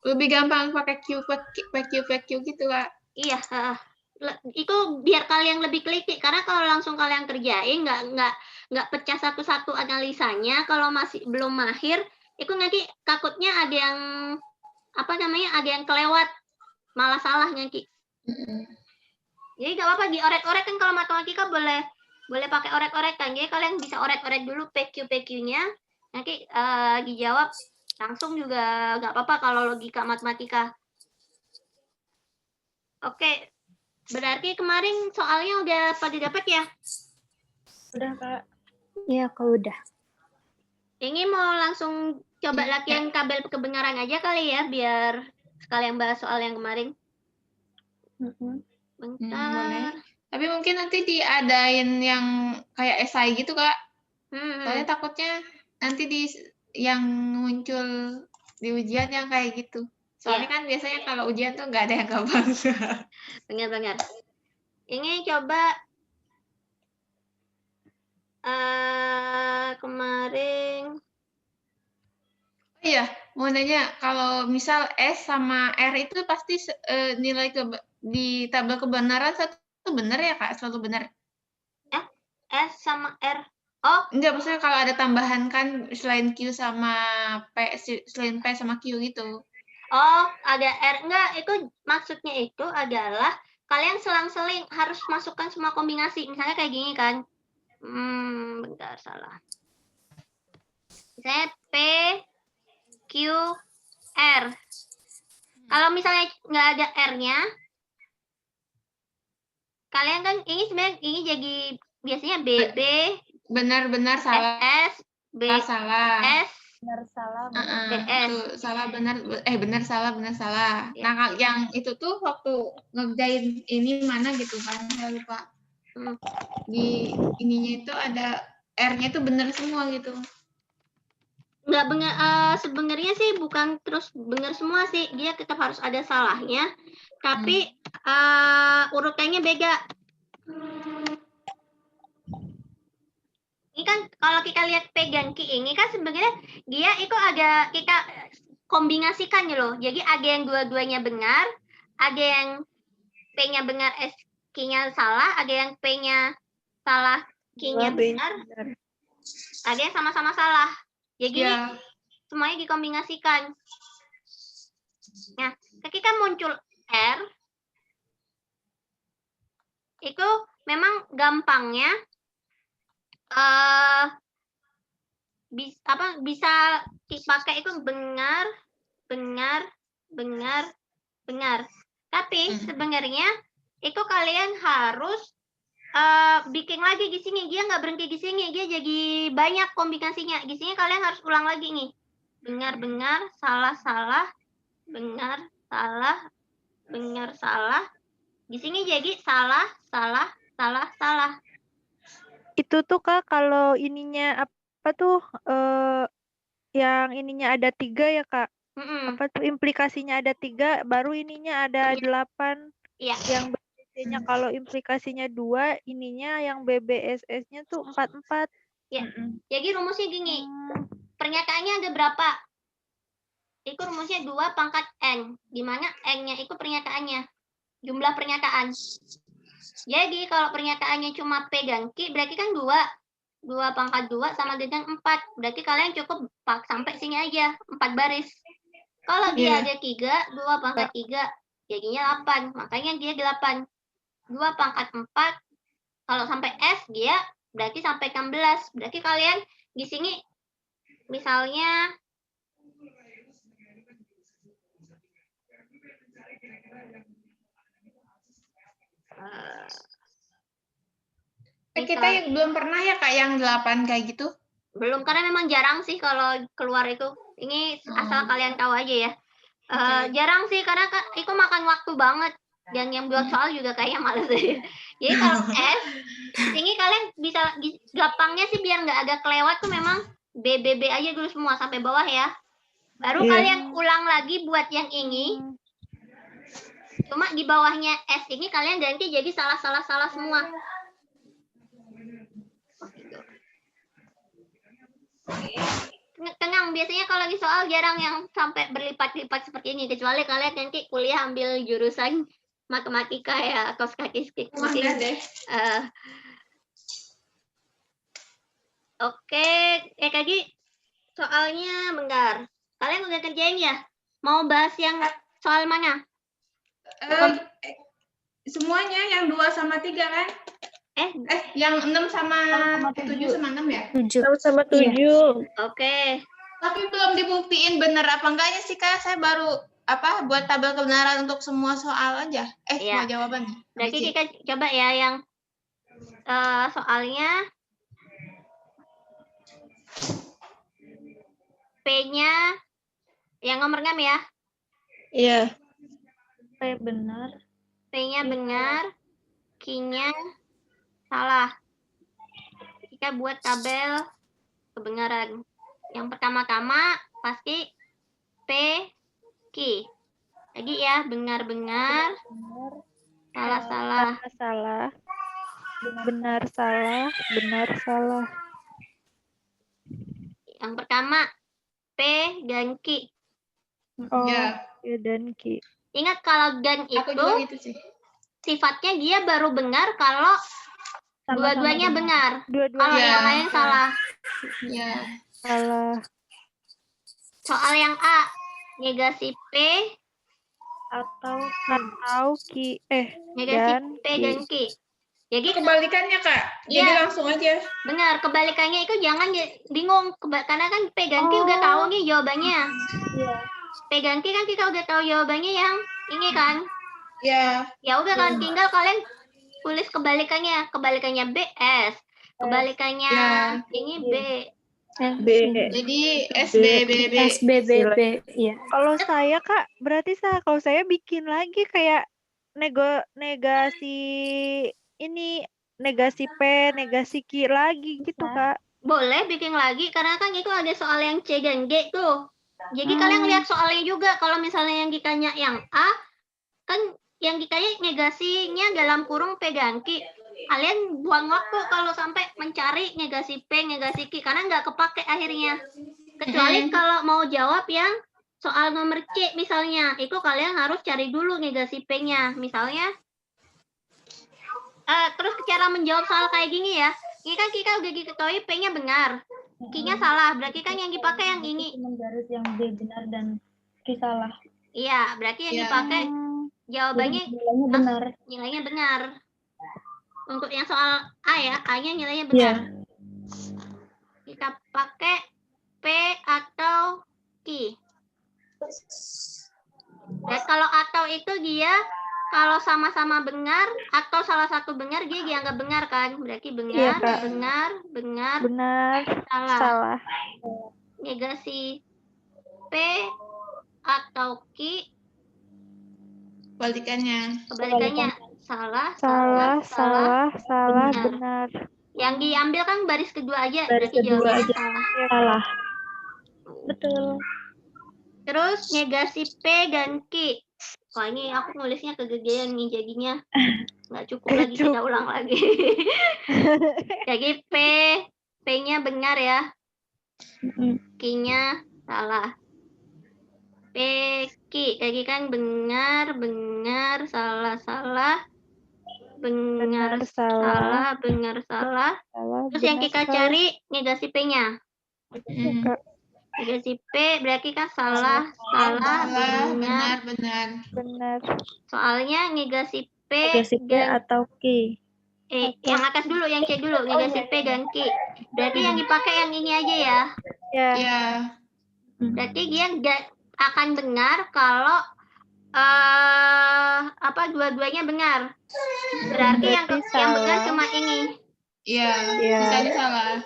lebih gampang pakai PQ gitu, Kak. Iya, itu biar kalian lebih teliti, karena kalau langsung kalian kerjain nggak pecah satu-satu analisanya, kalau masih belum mahir itu nanti takutnya ada yang ada yang kelewat, malah salah nanti. Jadi nggak apa-apa diorek-orek kan, kalau matematika boleh pakai orek-orekan. Jadi kalian bisa orek-orek dulu PQ-nya, nanti dijawab langsung juga nggak apa-apa kalau logika matematika. Oke. Berarti kemarin soalnya udah pada dapat ya? Udah, Kak. Iya, Kak, udah. Ini mau langsung coba latihan tabel kebenaran aja kali ya, biar sekalian bahas soal yang kemarin. Bentar. Boleh. Tapi mungkin nanti diadain yang kayak esai gitu, Kak. Soalnya takutnya nanti yang muncul di ujian yang kayak gitu. Soalnya kan biasanya kalau ujian tuh nggak ada yang gampang. Benar. Ini coba kemarin. Oh iya, mau nanya, kalau misal S sama R itu pasti nilai di tabel kebenaran satu benar ya, Kak? Selalu benar? S sama R. Oh. Enggak, maksudnya kalau ada tambahan kan selain Q sama P, selain P sama Q gitu. Oh, ada R. Enggak, itu maksudnya itu adalah kalian selang-seling harus masukkan semua kombinasi. Misalnya kayak gini kan. Bentar, salah. Misalnya P, Q, R. Kalau misalnya nggak ada R-nya, kalian kan ini sebenarnya ini jadi biasanya BB. Benar salah. S, B, salah. S, benar salah, BS. Salah benar, benar salah. Ya. Nah, yang itu tuh waktu ngerjain ini mana gitu kan, saya lupa. Di ininya itu ada R-nya itu benar semua gitu. Nggak benar, sebenarnya sih bukan terus benar semua sih, dia tetap harus ada salahnya, tapi urutannya beda. Ini kan kalau kita lihat P dan Q ini kan sebenarnya dia itu ada kita kombinasikan loh. Jadi ada yang dua-duanya benar, ada yang P-nya benar, Q-nya salah, ada yang P-nya salah, Q-nya benar, ada yang sama-sama salah. Jadi semuanya dikombinasikan. Nah, ketika muncul R, itu memang gampangnya bisa dipakai itu benar. Tapi sebenarnya itu kalian harus bikin lagi di sini. Dia nggak berhenti di sini, dia jadi banyak kombinasinya. Di sini kalian harus ulang lagi nih. Benar, salah, benar, salah. Di sini jadi salah. Itu tuh Kak, kalau ininya apa tuh yang ininya ada 3 ya Kak? Apa tuh implikasinya ada 3, baru ininya ada Iya. 8. Iya. Yang BBC-nya kalau implikasinya 2, ininya yang BBSS-nya tuh 4. Ya. Jadi rumusnya gini. Hmm. Pernyataannya ada berapa? Itu rumusnya 2 pangkat N. Di mana N-nya itu pernyataannya. Jumlah pernyataan. Jadi kalau pernyataannya cuma P dan Q, berarti kan 2. 2 pangkat 2 sama dengan 4. Berarti kalian cukup sampai sini aja. 4 baris. Kalau dia ada 3, 2 pangkat 3, jadinya 8. Makanya dia 8. 2 pangkat 4, kalau sampai S, dia berarti sampai 16. Berarti kalian di sini, misalnya, Kita yang belum pernah ya Kak yang 8 kayak gitu? Belum, karena memang jarang sih kalau keluar itu. Ini asal kalian tahu aja ya. Jarang sih, karena itu makan waktu banget. Dan yang buat soal juga kayaknya males deh. Jadi kalau S, ini kalian bisa, gampangnya sih biar nggak agak kelewat tuh memang BBB aja dulu semua sampai bawah ya. Baru kalian ulang lagi buat yang ini. Cuma di bawahnya S ini kalian ganti jadi salah semua. Tenang, biasanya kalau di soal jarang yang sampai berlipat-lipat seperti ini, kecuali kalian nanti kuliah ambil jurusan matematika ya atau statistik. Oke, Kaki, soalnya bentar. Kalian udah kerjain ya? Mau bahas yang soal mana? Semuanya yang 2 sama 3 kan? Yang 6 sama 7 sama 6 ya? 7 sama 7. Oke. Tapi belum dibuktiin bener apa enggaknya sih Kak. Saya baru buat tabel kebenaran untuk semua soal aja. Semua jawabannya. Berarti kita coba ya yang soalnya P-nya yang nomor 6 ya? Iya. P benar. P-nya benar, Q-nya salah. Kita buat tabel kebenaran. Yang pertama-tama pasti P, Q. Lagi ya, benar-benar, salah-salah. Salah. Benar salah, benar salah. Yang pertama P dan Q. Oh, P dan Q. Ingat kalau dan itu gitu sih. Sifatnya dia baru benar kalau dua-duanya benar. Kalau yang lain salah. Iya. Salah. Soal yang A, negasi P atau Q. Negasi P dan Q. Jadi kebalikannya Kak. Jadi langsung aja. Benar, kebalikannya itu jangan bingung karena kan P dan Q udah tahu nih jawabannya. P dan Q kan kita udah tahu jawabannya yang ini kan. Ya. Ya udah kan, tinggal kalian tulis kebalikannya. Kebalikannya B, S. Kebalikannya ini B. Jadi SBBB. Iya. Kalau saya Kak, berarti kalau saya bikin lagi kayak negasi ini, negasi P, negasi Q lagi gitu Kak. Boleh bikin lagi, karena kan itu ada soal yang C dan G tuh. Jadi kalian lihat soalnya juga. Kalau misalnya yang ditanya yang A, kan yang ditanya negasinya dalam kurung P dan Q. Kalian buang waktu kalau sampai mencari negasi P, negasi Q, karena nggak kepake akhirnya. Kecuali kalau mau jawab yang soal nomor C misalnya, itu kalian harus cari dulu negasi P-nya. Misalnya, terus cara menjawab soal kayak gini ya. Ini kan kita udah diketahui P-nya benar, Q-nya salah. Berarti kan yang dipakai yang ini. Garis yang B benar dan Q salah. Iya, berarti yang dipakai jawabannya nilainya benar. Untuk yang soal A ya, A-nya nilainya benar. Kita pakai P atau Q. Dan kalau atau itu dia kalau sama-sama benar atau salah satu benar dia dianggap benar kan? Berarti benar, benar, salah. Negasi P atau Q kebalikannya salah, benar. Yang diambil kan baris kedua aja, berarti jawabannya salah. Betul. Terus negasi P dan Q. Wah, ini aku nulisnya kegedean nih jadinya. Nggak cukup lagi, kita ulang lagi. Jadi P-nya benar ya. Q-nya salah. P, Q. Jadi kan benar, salah, benar, salah. Terus yang kita cari negasi P-nya. Negasi P berarti kan salah, benar. Soalnya negasi P atau Q. Yang atas dulu, yang C dulu, negasi P dan Q. Berarti yang dipakai yang ini aja ya. Ya. Berarti dia akan benar kalau dua-duanya benar. Berarti yang benar cuma ini. Iya, sisanya salah.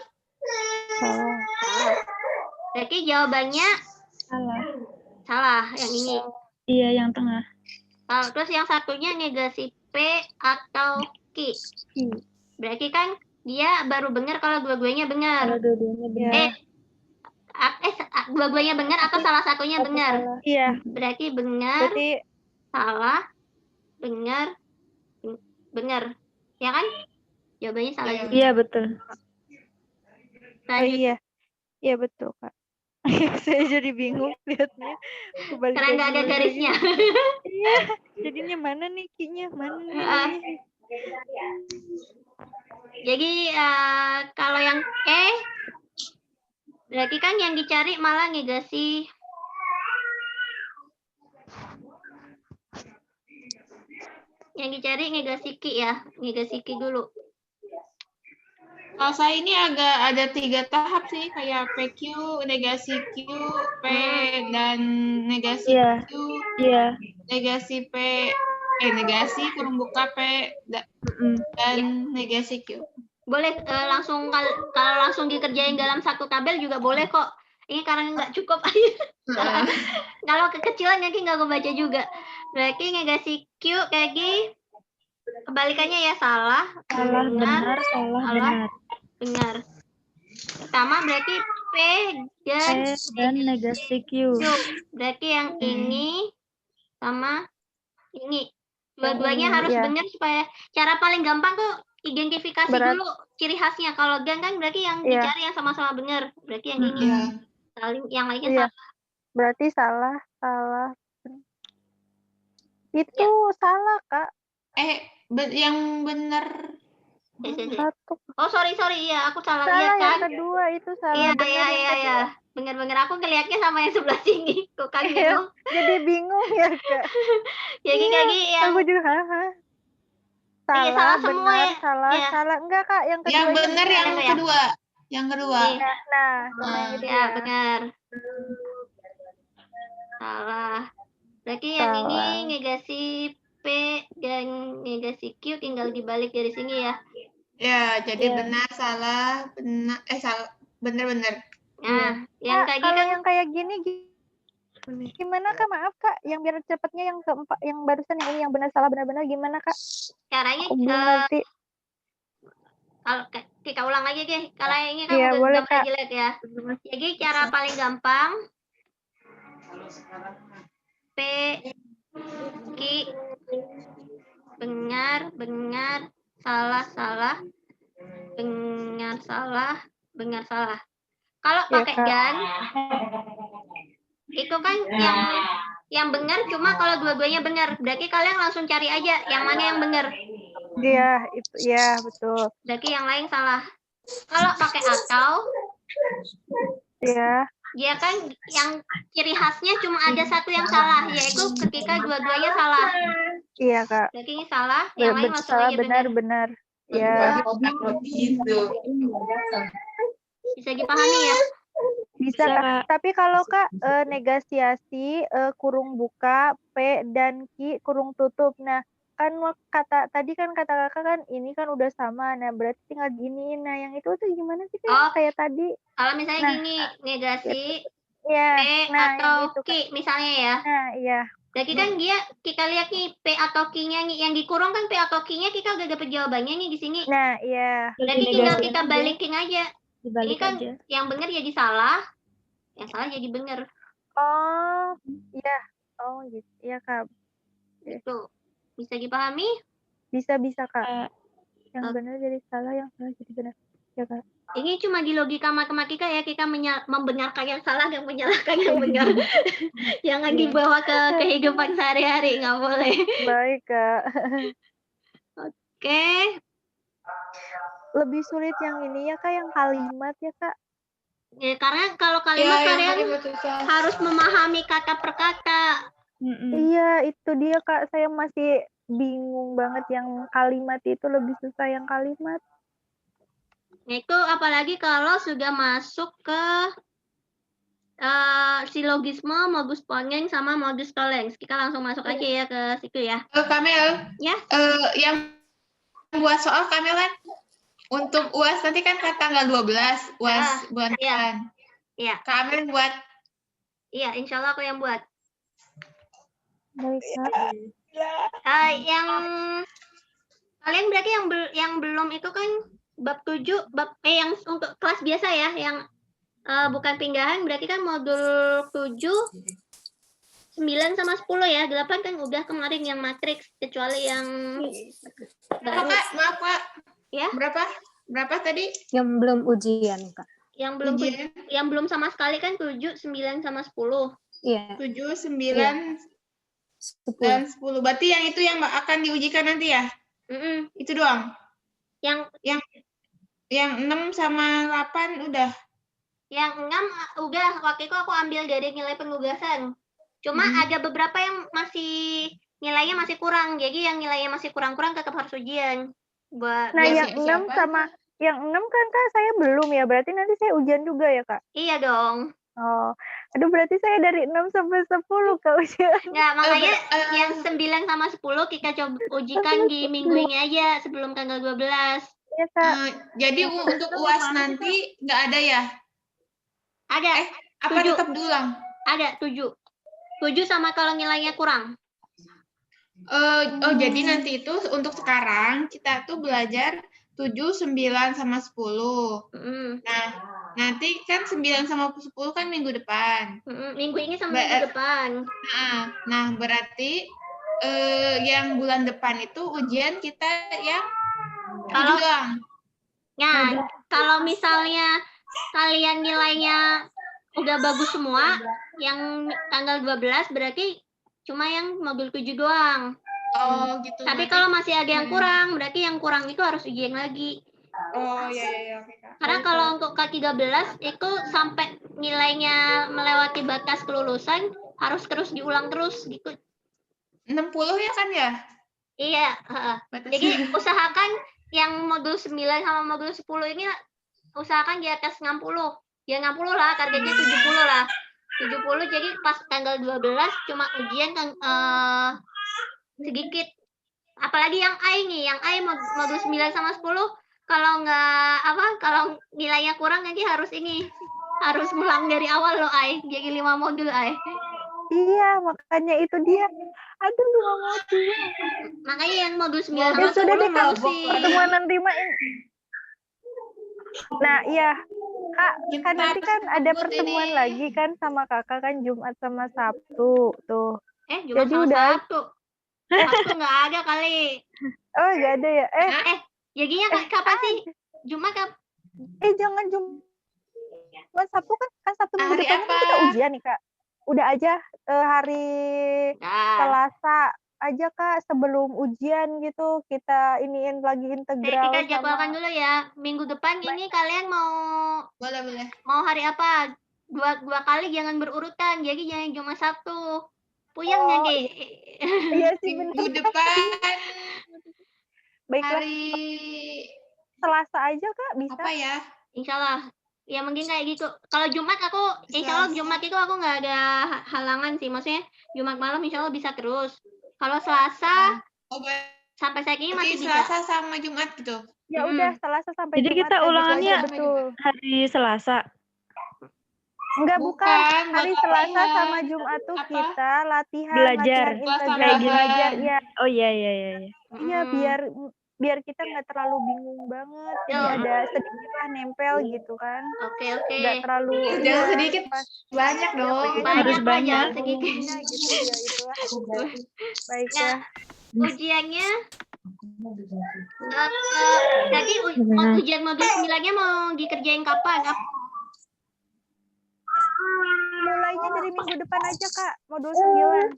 Berarti jawabannya salah yang ini. Iya, yang tengah. Terus yang satunya negasi P atau Q. Berarti kan dia baru benar kalau dua-duanya benar. Dua-duanya benar atau salah satunya benar? Iya. Berarti benar, salah, benar. Ya kan? Jawabannya salah juga. Iya, betul. Iya. Iya, betul, Kak. Saya jadi bingung lihatnya. Karena nggak ada garisnya. Iya, jadinya mana nih Q-nya? Mana nih? Jadi kalau yang E, berarti kan yang dicari malah negasi Q ya, negasi Q dulu. Kalau saya ini agak ada 3 tahap sih, kayak PQ, negasi Q, P, dan negasi Q, negasi P, negasi kurung buka P, dan negasi Q. Boleh langsung kalau langsung dikerjain dalam satu tabel juga boleh kok. Ini karena nggak cukup aja. Kalau kekecilan nanti nggak kebaca juga. Berarti negasi Q kayak gini. Kebalikannya ya salah, benar. Pertama berarti P dan negasi Q. Berarti yang ini sama ini. Dua-duanya harus benar supaya cara paling gampang tuh identifikasi dulu ciri khasnya. Kalau gang kan berarti yang dicari yang sama-sama benar. Berarti yang ini. Yang lainnya salah. Berarti salah. Itu salah, Kak. Yang benar Satu. Oh, sorry. Iya, aku salah Salah lihat kan. yang kedua itu salah. Iya. Bener-bener aku ngeliatnya sama yang sebelah sini. Tuh kan bingung. Jadi bingung ya, Kak. Jadi yang aku juga salah semua ya. Salah. Enggak, Kak, yang kedua. Yang benar yang kedua. Ya, benar. Salah. Berarti yang ini negasi P dan negasi Q tinggal dibalik dari sini ya. Ya, jadi benar, salah, benar. Nah, yang kayak kalau yang kayak gini gimana, Kak? Maaf, Kak. Yang biar cepatnya yang keempat, yang barusan yang ini yang benar salah benar gimana, Kak? Caranya kalau kita ulang lagi deh. Kalau yang ini kan udah gambar jelek ya. Jadi cara paling gampang P, Q, benar, salah, benar, salah. Kalau pakai dan, itu kan yang benar cuma kalau dua-duanya benar. Berarti kalian langsung cari aja yang mana yang benar. Iya, betul. Berarti yang lain salah. Kalau pakai atau, dia kan yang ciri khasnya cuma ada satu yang salah, yaitu ketika dua-duanya salah. Iya, Kak. Berarti ini salah, yang lain langsung aja benar. Ya. Bisa dipahami ya? Bisa, Kak. Tapi kalau Kak negasiasi kurung buka P dan Q kurung tutup. Nah, kan tadi kan kata Kakak kan ini kan udah sama. Nah, berarti tinggal gini. Nah, yang itu tuh gimana sih, Kak? Kayak tadi. Kalau misalnya gini, negasi P atau Q misalnya ya. Nah, iya. Berarti kan dia kita lihat nih P atau Q-nya nih yang dikurung kan P atau Q-nya kita udah dapet jawabannya nih di sini. Nah, iya. Berarti tinggal kita balikin aja. Ini kan yang benar jadi salah, yang salah jadi benar. Oh, Oh, iya. Oh, gitu. Iya, Kak. Itu. Bisa dipahami? Bisa, Kak. Yang Oke. benar jadi salah, yang salah jadi benar. Ya, Kak. Ini cuma di logika matematika ya, kita membenarkan yang salah dan menyalahkan yang benar. Jangan dibawa ke kehidupan sehari-hari, nggak boleh. Baik, Kak. Oke. Lebih sulit yang ini ya, Kak, yang kalimat ya, Kak. Ya, karena kalau kalimat yang kalian kalimat susah. harus memahami kata per kata. Iya, itu dia, Kak. Saya masih bingung banget yang kalimat itu, lebih susah yang kalimat. Itu apalagi kalau sudah masuk ke silogisme, modus ponens, sama modus tollens. Kita langsung masuk aja ya ke situ ya. Kamel, Ya. yang buat soal Kamel kan untuk UAS nanti kan tanggal 12 UAS bulan depan. Iya. Kamel buat. Iya, insya Allah aku yang buat. Baik, Kak. Yang kalian berarti yang belum itu kan bab 7, yang untuk kelas biasa ya, yang bukan pinggahan, berarti kan modul 7, 9 sama 10 ya. 8 kan udah kemarin yang matriks, kecuali yang baru. Maaf, Kak. Ya? Berapa tadi? Yang belum ujian, Kak. Yang belum sama sekali kan 7, 9 sama 10. Iya. 7, 9, 10. Dan 10. Berarti yang itu yang akan diujikan nanti ya? Itu doang. Yang 6 sama 8 udah. Yang 6 udah, waktu itu aku ambil dari nilai penugasan. Cuma ada beberapa yang nilainya masih kurang. Jadi yang nilainya masih kurang-kurang tetap harus ujian. Nah, yang 6 sama yang 6 kan, Kak, saya belum ya. Berarti nanti saya ujian juga ya, Kak? Iya dong. Oh, aduh, berarti saya dari 6 sampai 10 Kak ujian. Nggak, makanya yang 9 sama 10 kita coba ujikan di minggu ini aja sebelum tanggal 12. Iya, Kak. Jadi untuk UAS nanti nggak ada ya? Ada. Apa 7. Tetap diulang? Ada 7 sama kalau nilainya kurang. Jadi nanti itu untuk sekarang kita tuh belajar 7, 9 sama 10. Nah, nanti kan 9 sama 10 kan minggu depan. Minggu ini sama minggu depan. Nah, berarti yang bulan depan itu ujian kita yang kalau misalnya kalian nilainya udah bagus semua, yang tanggal 12 berarti cuma yang modul 7 doang. Oh, gitu. Tapi kalau masih ada yang kurang, berarti yang kurang itu harus ujian lagi. Oh, iya. Oke, Kak. Karena kalau untuk K13 itu sampai nilainya melewati batas kelulusan, harus terus diulang terus gitu. 60 ya kan ya? Iya. Jadi usahakan yang modul 9 sama modul 10 ini usahakan di atas 60. Ya 60 lah, targetnya 70 lah. 70, jadi pas tanggal 12 cuma ujian kan sedikit. Apalagi yang A ini, yang A modul 9 sama 10, kalau nilainya kurang nanti harus ulang dari awal loh A. Jadi 5 modul A. Iya, makanya itu dia. Aduh, 5 modul. Makanya yang modul 9 sama 10 sudah deh, Kak. sih. Pertemuan nanti mah ini. Nah, iya. Kak, kan nanti kan ada pertemuan lagi kan sama Kakak kan Jumat sama Sabtu tuh. Jumat jadi sama udah Sabtu. Sabtu nggak ada kali. Oh, nggak ada ya? Jadinya kapan sih? Jumat kapan? Jangan Jumat, Sabtu kan Sabtu minggu Hari depan apa? Kita ujian nih, Kak. Udah aja hari Selasa aja, Kak, sebelum ujian gitu kita iniin lagi integral. Kita jadwalkan dulu ya. Minggu depan ini kalian boleh. Mau hari apa? Dua kali, jangan berurutan. Jadi jangan Jumat Sabtu. Puyeng nanti. Iya sih, minggu depan. Baiklah. Hari Selasa aja, Kak, bisa. Apa ya? Insyaallah. Ya mungkin kayak gitu. Kalau Jumat insyaallah Jumat itu aku nggak ada halangan sih. Maksudnya Jumat malam insyaallah bisa terus. Kalau Selasa sampai saat ini masih bisa. Selasa sama Jumat gitu. Ya udah, Selasa sampai Jadi Jumat. kita ulangannya betul. hari Selasa. Enggak, bukan. Hari Selasa sama Jumat tuh kita latihan belajar integral belajar ya. Oh iya. Iya, biar biar kita nggak terlalu bingung banget. Jadi ada sedikit lah nempel gitu kan. Oke. Nggak terlalu Jangan sedikit, banyak dong. harus Lah, banyak jangan sedikit. gitu ya itulah. Baik Nah, ya. ujiannya jadi ujian modul 9-nya mau dikerjain kapan? Mulainya dari minggu depan aja Kak, modul 9.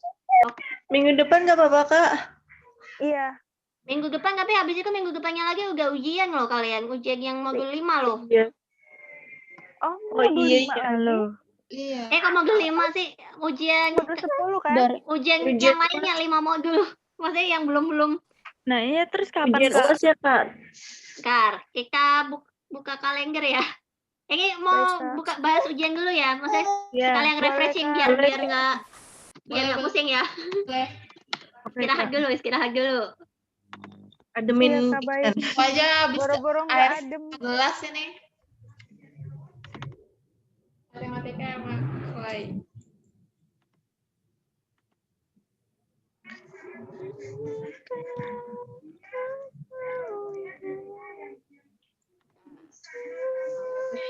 Minggu depan nggak apa-apa, Kak? Iya. Minggu depan, tapi habis itu minggu depannya lagi udah ujian loh kalian. Ujian yang modul 5 loh. Iya. Oh, Oh modul iya 5 iya lagi. loh. Iya. Kok modul 5 sih? Ujian Modul 10 kan? ujian yang lainnya 5 modul. Maksudnya yang belum. Nah, iya terus kapan Ujian Kak? UAS ya, Kak? Bentar, kita buka kalender ya. Ini mau Baik, Kak. buka bahas ujian dulu ya, maksudnya Iya, sekalian boleh, refreshing Kak. biar nggak Boleh. pusing ya. Boleh. Istirahat dulu. Admin Iya, Kak, baik. Aja habis Boro-boro nggak air adem. gelas ini. Matematika sama mulai.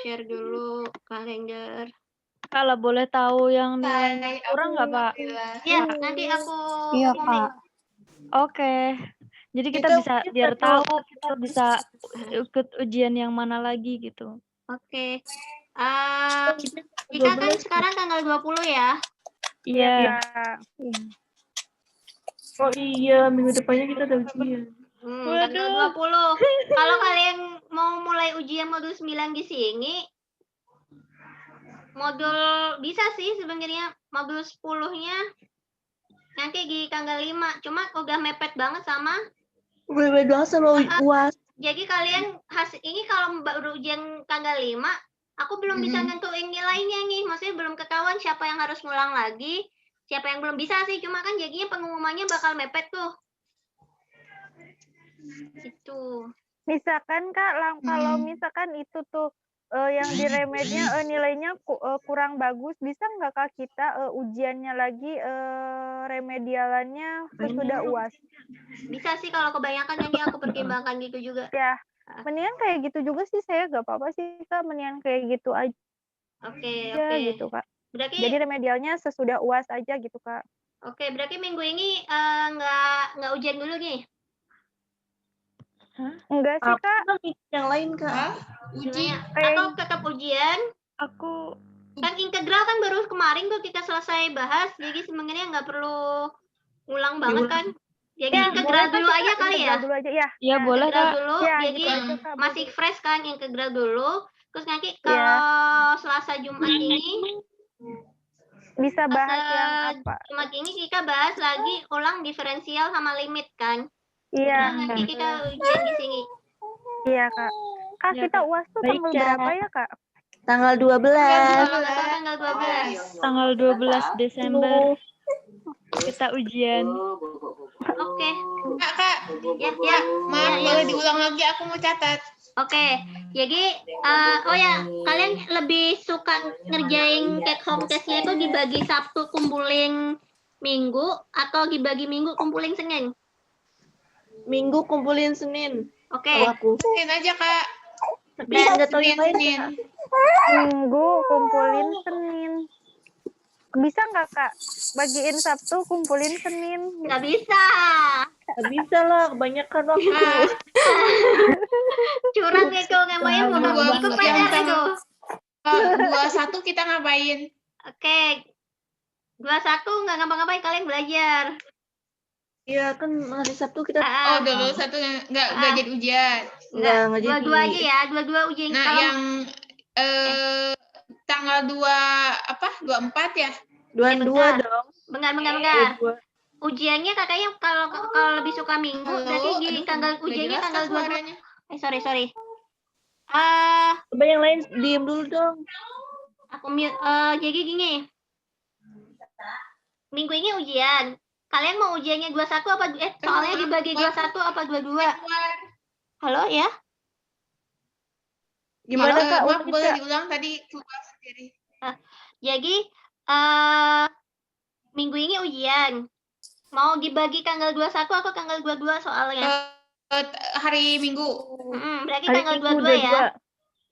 Share dulu kalender. Kalau boleh tahu yang nilainya kurang nggak Pak? Ya, nanti aku Iya, umumin. Kak. Oke. Jadi kita Itu bisa kita biar tuh- tahu kita bisa ikut ujian yang mana lagi gitu. Oke. Kita kan sekarang tanggal 20 ya. Iya. Oh iya, minggu depannya kita ada ujian. Tanggal 20. Kalau kalian mau mulai ujian modul 9 di sini, modul bisa sih sebenarnya modul 10-nya nanti di tanggal 5. Cuma udah mepet banget sama. Berbeda banget sama UAS. Jadi kalian ini kalau baru ujian tanggal 5, aku belum bisa nentuin nilainya nih. Maksudnya belum ketahuan siapa yang harus ngulang lagi, siapa yang belum bisa sih. Cuma kan jadinya pengumumannya bakal mepet tuh. Itu. Misalkan Kak, kalau misalkan itu tuh yang di remednya nilainya kurang bagus, bisa nggak Kak kita ujiannya lagi remedialannya sesudah UAS? Bisa sih kalau kebanyakan nanti aku pertimbangkan gitu juga. Ya, mendingan kayak gitu juga sih saya nggak apa-apa sih Kak, mendingan kayak gitu aja Oke. gitu Kak. Berarti Jadi remedialnya sesudah UAS aja gitu Kak. Oke, berarti minggu ini nggak ujian dulu nih. Enggak sih Kak. Yang lain, Kak. Uji. Atau tetap ujian? Aku Kan integral kan baru kemarin tuh kita selesai bahas, jadi sebenarnya nggak perlu ngulang banget kan. Jadi integral dulu aja kali ya. Integral dulu aja ya. Iya boleh Integral Kak. dulu, Ya, jadi gitu aja, Kak. masih fresh kan integral dulu. Terus nanti kalau Selasa Jumat ini Bisa bahas yang apa? Jumat ini kita bahas lagi ulang diferensial sama limit kan. Iya. Nanti kita ujian di sini. Iya Kak. Kak Ya, kita UAS tuh Baik, tanggal Kak. berapa ya Kak? Tanggal 12. Tanggal 12. Tanggal 12 Desember kita ujian. Oke. Kak. Ya. Maaf, boleh diulang lagi, aku mau catat. Oke, jadi kalian lebih suka ngerjain take home testnya itu dibagi Sabtu kumpulin Minggu atau dibagi Minggu kumpulin Senin? Minggu kumpulin Senin. Oke. Kalau aku. Senin aja, Kak. Tapi nggak tahu yang lain, Senin. Kak. Minggu kumpulin Senin. Bisa nggak Kak? Bagiin Sabtu kumpulin Senin. Nggak bisa. Nggak bisa lah, kebanyakan waktu. Curang itu namanya mau ikut pelajaran itu. 21 kita ngapain? Oke. 21 nggak ngapa-ngapain, kalian belajar. Iya, kan hari Sabtu kita Oh, 21 nggak jadi ujian. nggak jadi. Dua-dua aja ya, dua-dua ujian. Nah, Kalau yang tanggal 24 ya? 22 dong. Bentar. Ujiannya katanya kalau lebih suka Minggu, berarti di tanggal ujiannya tanggal 22. Sorry. Coba yang lain diem dulu dong. Aku mute. Jadi gini. Minggu ini ujian. Kalian mau ujiannya 21 apa soalnya dibagi 21 apa 22? Halo ya? Gimana Halo, Kak? maaf, boleh diulang tadi keluar sendiri. Jadi Minggu ini ujian. Mau dibagi tanggal 21 atau tanggal 22 soalnya? hari Minggu. Berarti Hari tanggal Minggu 22 ya.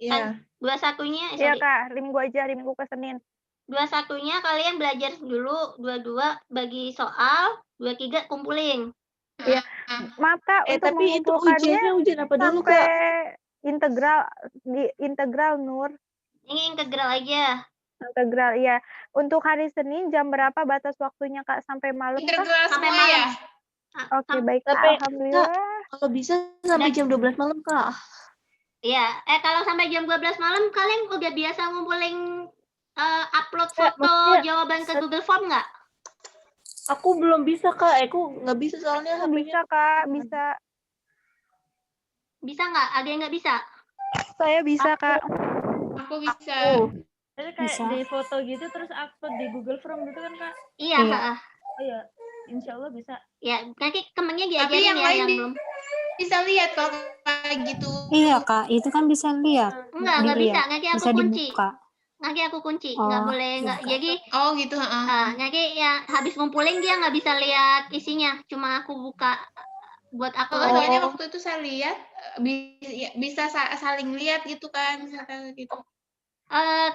Iya. 21-nya, Iya sorry. Kak, hari Minggu aja, hari Minggu ke Senin. 21-nya kalian belajar dulu, 22 bagi soal, 23 kumpulin. Iya. Maaf Kak, untuk Tapi itu mengumpulkannya ujian apa dulu, sampai Kak? integral Nur. Ini integral aja. Integral ya. Untuk hari Senin jam berapa batas waktunya Kak? Sampai malam kah? Integral Sampai semua malam. ya? Oke, baik Kak. Sampai- Alhamdulillah. Kalau bisa sampai jam 12 malam, Kak. Iya, kalau sampai jam 12 malam kalian udah biasa ngumpulin upload foto maksudnya- jawaban ke Google Form nggak? Aku belum bisa, Kak. Aku nggak bisa soalnya HP-nya. Bisa Kak, bisa. Bisa nggak? Ada yang nggak bisa? Saya bisa Kak. Aku bisa. Jadi kayak Bisa. di foto gitu terus upload di Google Form gitu kan Kak? Iya, Iya. Iya, insya Allah bisa. Ya, nanti temennya Tapi diajarin yang ya lain yang belum. bisa lihat kalau kayak gitu. Iya Kak, itu kan bisa lihat. Nggak bisa. Dilihat. Nanti aku Bisa kunci. dibuka. Nanti aku kunci. Nggak Oh, boleh, nggak. iya. Jadi, Oh gitu, heeh. nanti ya habis ngumpulin dia nggak bisa lihat isinya. Cuma aku buka buat aku Oh, aja. soalnya waktu itu saya lihat bisa saling lihat gitu kan, gitu.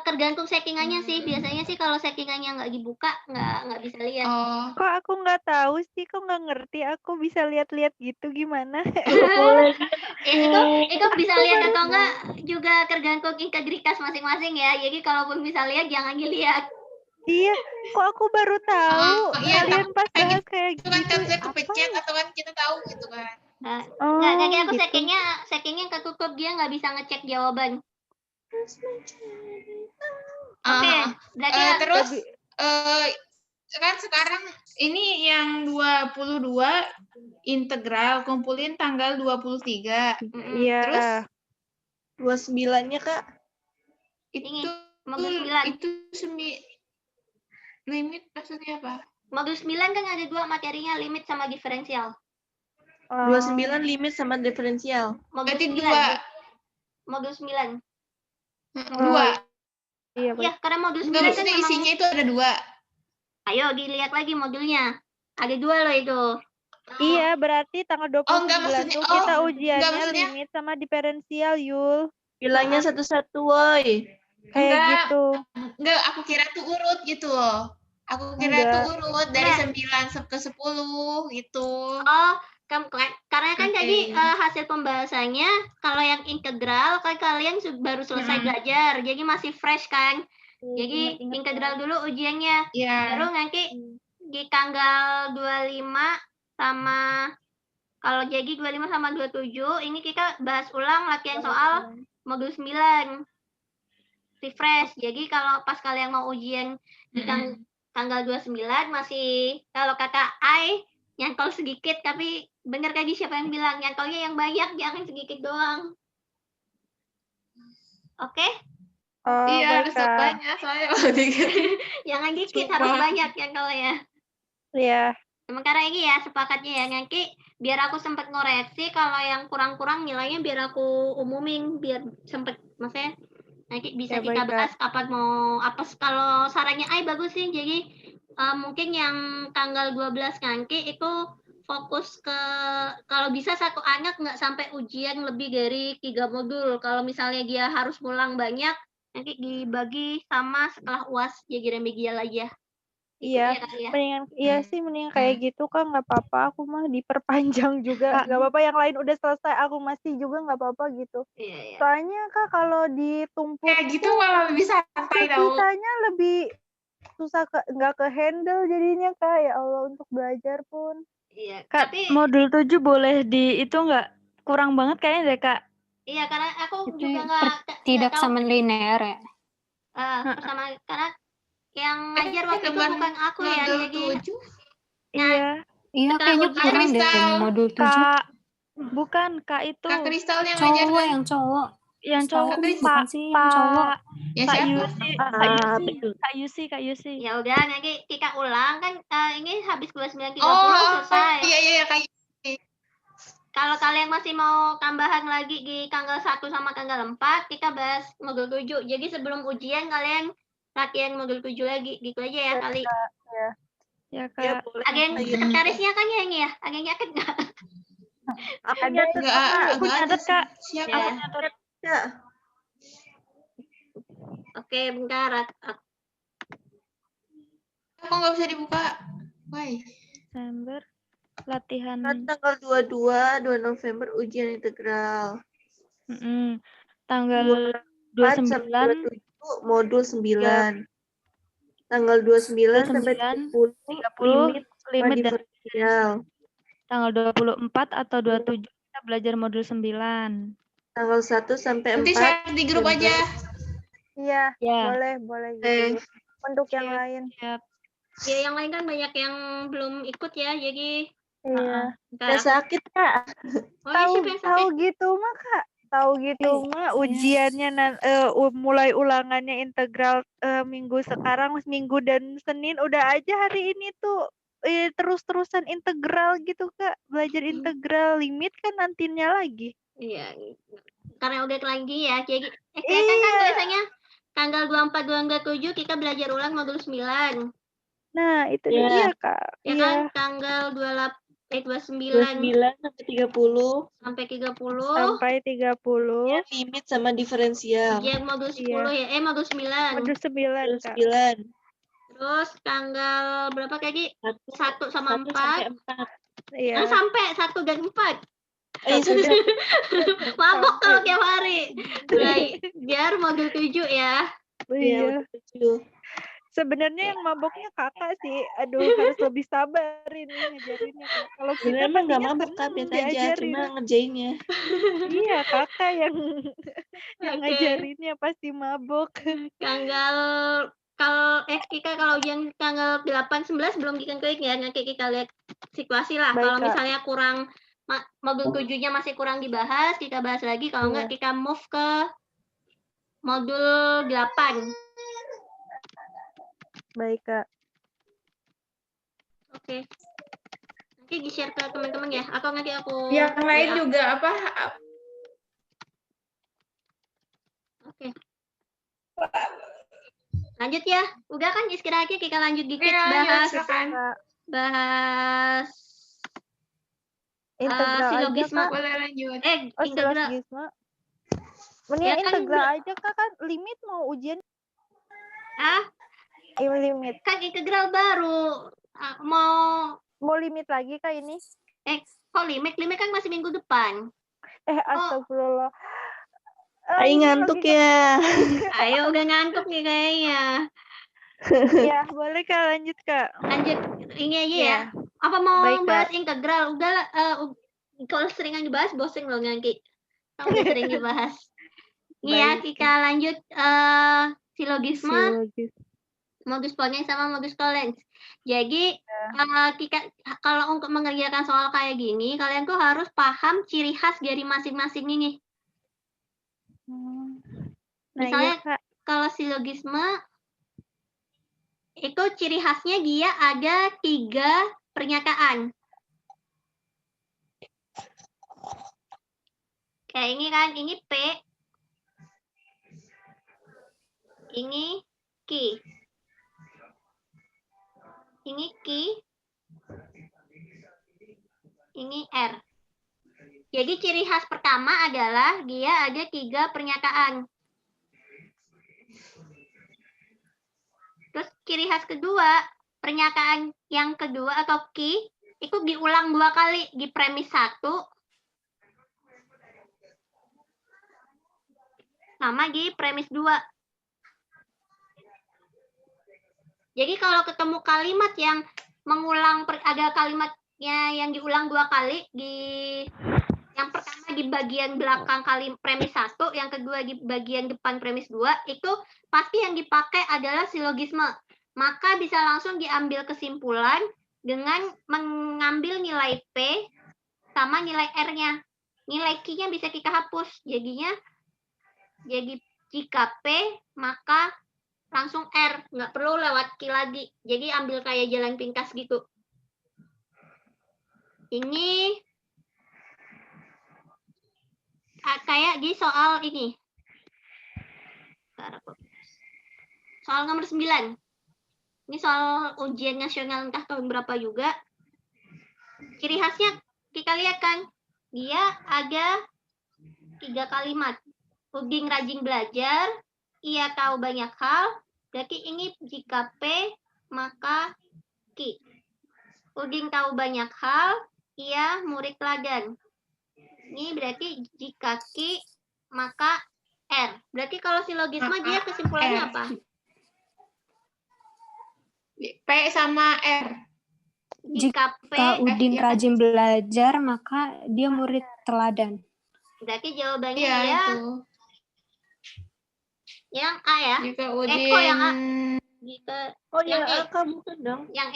Tergantung settingannya sih. Biasanya sih kalau settingannya nggak dibuka, nggak bisa lihat. Oh, Kok aku nggak tahu sih, kok nggak ngerti. Aku bisa lihat-lihat gitu gimana? Itu bisa lihat atau enggak juga tergantung integritas masing-masing ya. Jadi kalaupun bisa lihat jangan dilihat. Iya, kok aku baru tahu. iya, Kalian pas kayak bahas kayak itu kan gitu. saya kepencet atau kan kita tahu gitu kan. Oh, Nggak kayak aku gitu. settingnya ketutup, dia nggak bisa ngecek jawaban. Ah, Oke, berarti terus kan sekarang ini yang 22 integral kumpulin tanggal 23. Iya. Terus 29-nya, Kak. Ini, Itu modul 9. itu limit maksudnya apa? Modul 9 kan ada 2 materinya, limit sama diferensial. 29 limit sama diferensial. Modul Berarti 9. 2. Modul 9. 2. Iya, Ya, karena modul 9 Enggak, kan maksudnya memang. isinya itu ada 2. Ayo dilihat lagi modulnya. Ada 2 loh itu. Iya, berarti tanggal 29 enggak, maksudnya- tuh kita enggak, ujiannya maksudnya- limit sama diferensial, Yul. Bilangnya satu-satu, woi. Kayak Enggak. gitu. Enggak, aku kira tuh urut gitu loh. Aku kira Enggak. tuh urut dari Enggak. 9 ke 10 gitu. Oh, karena kan Oke. tadi hasil pembahasannya kalau yang integral kan kalian baru selesai belajar, jadi masih fresh kan. Jadi integral dulu ujiannya. Iya. Baru nanti di tanggal 25 sama kalau jadi 25 sama 27 ini kita bahas ulang latihan soal modul 9. Refresh. Jadi kalau pas kalian mau ujian di tanggal 29 masih kalau kata Ai nyantol sedikit, tapi bener tadi siapa yang bilang nyantolnya yang banyak, jangan sedikit doang. Oke? Oh, Iya, baik, harus Kak. banyak soalnya kalau dikit. Jangan dikit, Sumpah. harus banyak nyantolnya. Iya. Sementara ini ya sepakatnya ya, nanti biar aku sempat ngoreksi kalau yang kurang-kurang nilainya biar aku umumin, biar sempet maksudnya nanti bisa Ya, kita baik, bahas kapan mau apa. Kalau sarannya Ai bagus sih, jadi mungkin yang tanggal 12 nanti itu fokus ke kalau bisa satu anak nggak sampai ujian lebih dari 3 modul. Kalau misalnya dia harus pulang banyak, nanti dibagi sama setelah UAS jadi remedial aja. Gitu Iya, ya, kali ya. mendingan iya sih mendingan kayak gitu Kak, nggak apa-apa. Aku mah diperpanjang juga, nggak apa-apa. Yang lain udah selesai, aku masih juga nggak apa-apa gitu. Iya. Soalnya Kak kalau ditumpuk Kayak gitu malah lebih santai tau. kitanya lebih susah nggak ke handle jadinya Kak. Ya Allah, untuk belajar pun. Iya, Kak, tapi modul 7 boleh di itu nggak? Kurang banget kayaknya deh, Kak. iya karena aku Itu juga nggak tidak tahu sama linear ya. bersama karena yang ngajar waktu itu bukan aku ya, Modul jadi 7. Iya. Iya, Setelah kayaknya ujian, kurang deh Kristal. modul 7. Kak, bukan Kak itu. Kak Kristal yang ngajar Cowok kan? yang cowok. Yang Setahu cowok aku Kak bukan sih yang cowok. Ya Kak siapa? Yusi, Kak Yusi. ya udah nanti kita ulang kan ini habis 29.30 Oh, selesai. iya kayak Kalau kalian masih mau tambahan lagi di tanggal 1 sama tanggal 4, kita bahas modul 7. Jadi sebelum ujian kalian latihan modul 7 lagi. Gitu aja ya kali. Ya, Ya, Kak. boleh. Agen sekretarisnya kan ya ini ya? Agennya kan enggak? Aku Ada nyatet, Enggak, Kak. Aku enggak ada nyatet, sih. Kak. Siap. Ya. Aku nyatet. Kak. Oke, bentar. Kok nggak bisa dibuka? Why? Desember latihan. Tanggal 22 November ujian integral. Tanggal 4 sampai 29, 27 modul 9. Tanggal 29 sampai 30 limit sama limit dan diferensial. tanggal 24 atau 27 kita belajar modul 9. Tanggal 1 sampai 4 Nanti share di grup aja. Iya, Ya. boleh gitu. Untuk yang Siap, lain. siap. Ya, yang lain kan banyak yang belum ikut ya, jadi Iya. bentar. Nggak sakit, Kak. Oh, ya, siapa yang Tahu sakit? gitu mah Kak. Tahu gitu mah Ujiannya mulai ulangannya integral minggu sekarang, minggu dan Senin udah aja hari ini tuh terus-terusan integral gitu Kak. Belajar integral limit kan nantinya lagi. Iya, karena udah lagi ya. Jadi kelihatan kan tulisannya tanggal 24 27 kita belajar ulang modul 9. Nah, itu Iya. dia Kak. Ya Iya. kan tanggal 29 29 sampai 30. sampai 30. Sampai 30. Limit sama diferensial. Ujian modul 10 Iya. ya. Modul 9. Modul 9 Modul Kak. 9. Terus tanggal berapa lagi? 1 sama 1 sampai 4. 4. Iya. Sampai 1 dan 4. Sampai Mabok kalau tiap hari. Biar modul 7 ya. Iya. modul 7. Sebenarnya yang maboknya kakak sih. Aduh, harus lebih sabar ini ngajarinnya Kak. Kalau kita Sebenarnya emang nggak pastinya mabok, Kak, seneng biasa aja, diajarin. cuma ngerjainnya. Iya, kakak yang Oke. ngajarinnya pasti mabok. Tanggal Kika kalau ujian tanggal 8 11 belum Kika klik ya. Nanti Kika lihat situasi lah. Baik, Kalau Kak. misalnya kurang modul 7-nya masih kurang dibahas, Kika bahas lagi. Kalau enggak Kika move ke modul 8. Baik, Kak. Oke. Nanti di-share ke teman-teman ya. Atau nanti aku Yang lain WA. juga apa? Oke. Lanjut ya. Udah kan istirahatnya Kika lanjut dikit Iya, bahas silakan. integral aja silogisme. Kak. Boleh lanjut. Integral. Silogisme. Mending Ya kan integral aja Kak, kan limit mau ujian limit. Kan integral baru. Mau Limit lagi Kak ini? kok limit? Limit kan masih minggu depan. Astagfirullah. Ayo ngantuk ya. Ayo udah ngantuk nih kayaknya. Ya, Boleh Kak, lanjut Kak. Lanjut ini aja ya. Iya. Apa mau Baik, Kak. bahas integral? Udah kalau seringan dibahas bosen loh nanti. Kalau udah sering dibahas. Ini ya, Baik. kita lanjut silogisme, Silogis. modus ponens sama modus tollens. Jadi kalau untuk mengerjakan soal kayak gini, kalian tuh harus paham ciri khas dari masing-masing ini. Nah, Misalnya iya, Kak. kalau silogisme itu ciri khasnya dia ada 3 pernyataan. Kayak ini kan, ini P, ini Q, ini Q, ini R. Jadi ciri khas pertama adalah dia ada 3 pernyataan. Terus ciri khas kedua, pernyataan yang kedua atau Q, itu diulang 2 kali di premis 1 sama di premis 2. Jadi kalau ketemu kalimat yang mengulang, ada kalimatnya yang diulang 2 kali, yang pertama di bagian belakang premis 1, yang kedua di bagian depan premis 2, itu pasti yang dipakai adalah silogisme. Maka bisa langsung diambil kesimpulan dengan mengambil nilai P sama nilai R-nya. Nilai Q-nya bisa kita hapus. Jadi jika P, maka langsung R. Nggak perlu lewat Q lagi. Jadi ambil kayak jalan pintas gitu. Ini kayak di soal ini. Soal nomor 9. Ini soal ujian nasional entah tahun berapa juga. Ciri khasnya kita lihat kan. dia ada 3 kalimat. Udin rajin belajar, ia tahu banyak hal, berarti ini jika P maka Q. Udin tahu banyak hal, ia murid teladan. Ini berarti jika Q maka R. Berarti kalau silogisme dia kesimpulannya R. apa? P sama R. Jika P, Udin rajin belajar, maka dia murid teladan. berarti jawabannya Iya dia itu. yang A ya. Jika kok yang Udin A? Jika yang E. bukan dong. Yang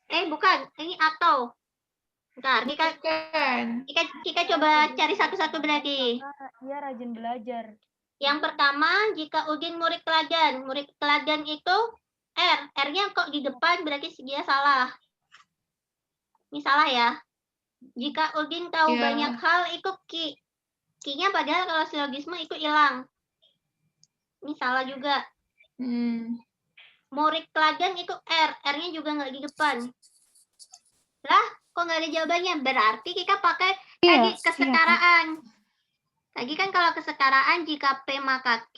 E. Bukan. Ini atau. Bentar, bukan. kita coba cari satu-satu berarti. Ia rajin belajar. Yang pertama, jika Udin murid teladan. Murid teladan itu R. R-nya kok di depan berarti dia salah. Ini salah ya. Jika Udin tahu Iya. banyak hal, itu Q. Q-nya padahal kalau silogisme itu hilang. Ini salah juga. Murid teladan itu R. R-nya juga nggak di depan. Lah, kok nggak ada jawabannya? Berarti kita pakai tadi kesetaraan. Tadi kan kalau kesetaraan jika P maka Q.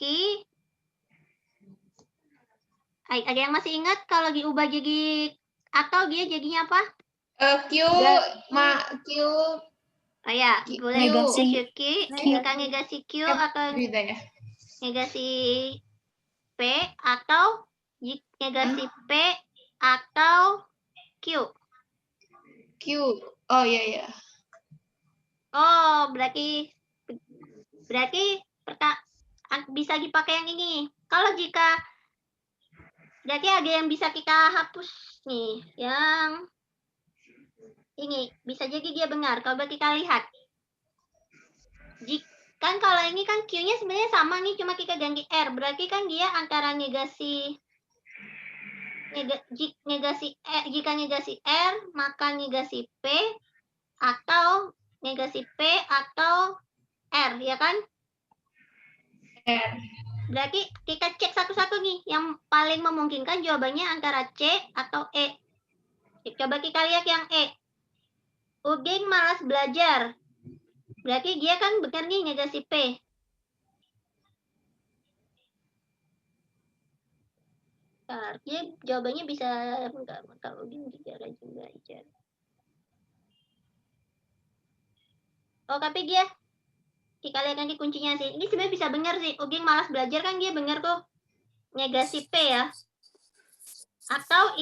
Ada yang masih ingat kalau diubah jadi atau dia jadinya apa? Q. Oh ya, boleh Negasi Q. Jika negasi Q atau Beda ya. negasi P atau negasi P atau Q. Oh iya. Oh, berarti bisa dipakai yang ini. Kalau jika berarti ada yang bisa kita hapus nih, yang ini bisa jadi dia benar. Kalau kita lihat, kan kalau ini kan Q-nya sebenarnya sama nih, cuma kita ganti R. Berarti kan dia antara jika negasi R maka negasi P atau negasi P atau R, ya kan? R. Berarti kita cek satu-satu nih, yang paling memungkinkan jawabannya antara C atau E. Coba kita lihat yang E. Udin malas belajar. Berarti dia kan benar nih negasi P. Dia jawabannya bisa enggak, maka Udin tidak rajin belajar. Oh, tapi dia kita lihat nanti kuncinya sih. Ini sebenarnya bisa benar sih. Udin malas belajar kan dia benar tuh. Negasi P ya. Atau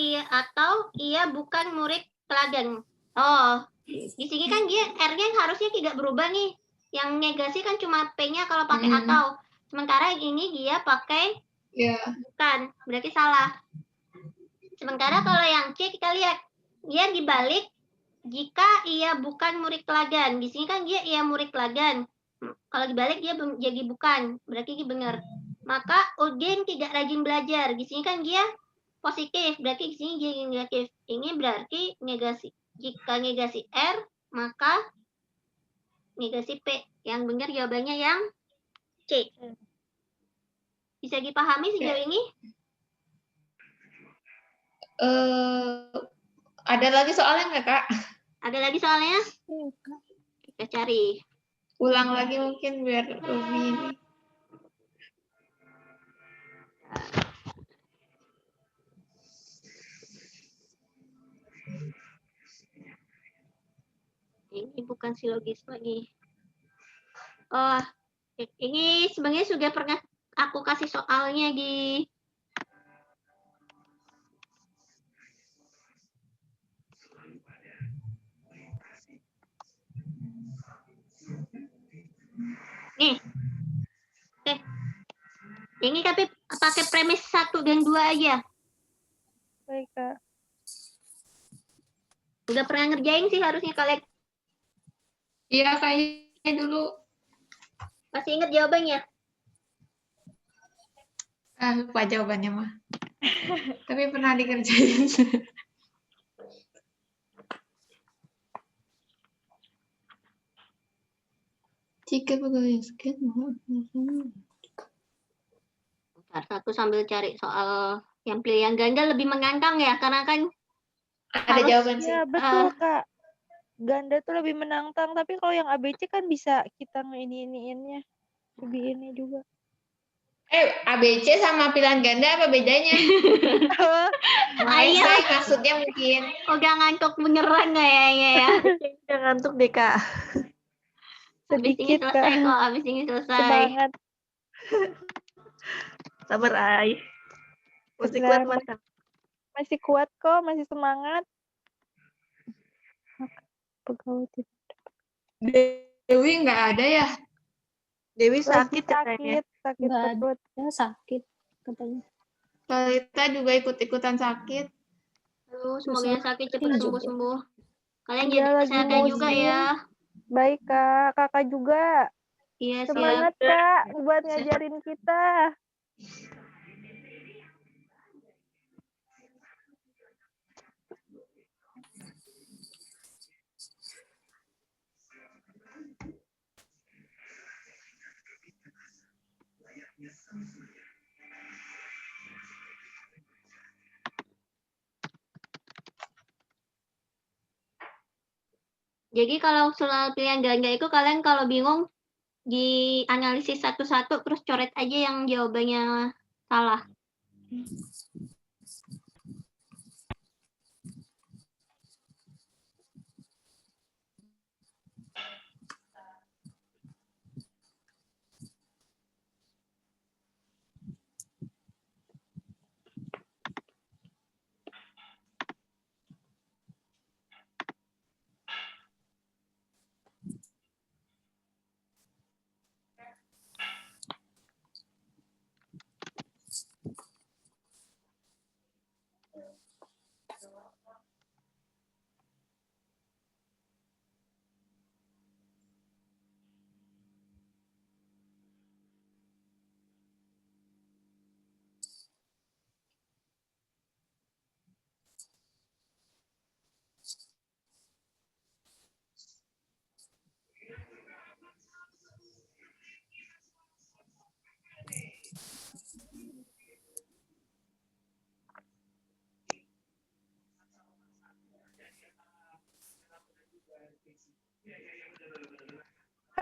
ia bukan murid teladan. Oh, di sini kan dia R-nya harusnya tidak berubah nih. Yang negasi kan cuma P-nya kalau pakai atau. Sementara ini dia pakai bukan. Berarti salah. Sementara kalau yang C kita lihat. Dia dibalik jika ia bukan murid teladan. Di sini kan dia murid teladan. Kalau dibalik dia jadi bukan. Berarti dia benar. Maka Udin tidak rajin belajar. Di sini kan dia positif. Berarti di sini jadi negatif. Ini berarti negasi. Jika negasi R, maka negasi P. Yang benar jawabannya yang C. Bisa dipahami sejauh ini? Ada lagi soalnya nggak, Kak? Ada lagi soalnya? Kita cari. Ulang lagi mungkin biar lebih ini. Ini bukan silogisme nih. Oh, ini sebenarnya sudah pernah aku kasih soalnya di nih. Ini tapi pakai premis 1 dan 2 aja. Baik, Kak. Udah pernah ngerjain sih harusnya kalian. Iya, kayaknya dulu. Masih ingat jawabannya? Lupa jawabannya mah. Tapi pernah dikerjain. Jika pegawai sekian Satu sambil cari soal yang pilihan ganda lebih menantang ya, karena kan ada jawaban sih. Ya, betul, Kak. ganda tuh lebih menantang, tapi kalau yang ABC kan bisa kita ngeini-iniinnya. Lebih ini juga. ABC sama pilihan ganda apa bedanya? Ayo. Esai maksudnya mungkin. Udah ngantuk beneran kayaknya ya. Udah ngantuk deh, Kak. Habis ini Sedikit, selesai Kak. kok, habis ini selesai. Semangat. Sabar, Ai. Masih kuat, Beneran, Kak. masih kuat kok, masih semangat. Pegawai Dewi nggak ada ya? Dewi lagi sakit katanya. sakit Nggak perut. ada, sakit katanya. Talita juga ikut-ikutan sakit. Aduh, semoga yang sakit cepat Juga. sembuh-sembuh. Kalian Iya, jadi lagi kesehatan juga musim. ya. Baik, Kak. Kakak juga. Iya, siap. Semangat, Kak, buat ngajarin kita. Jadi kalau soal pilihan ganda itu kalian kalau bingung dianalisis satu-satu terus coret aja yang jawabannya salah.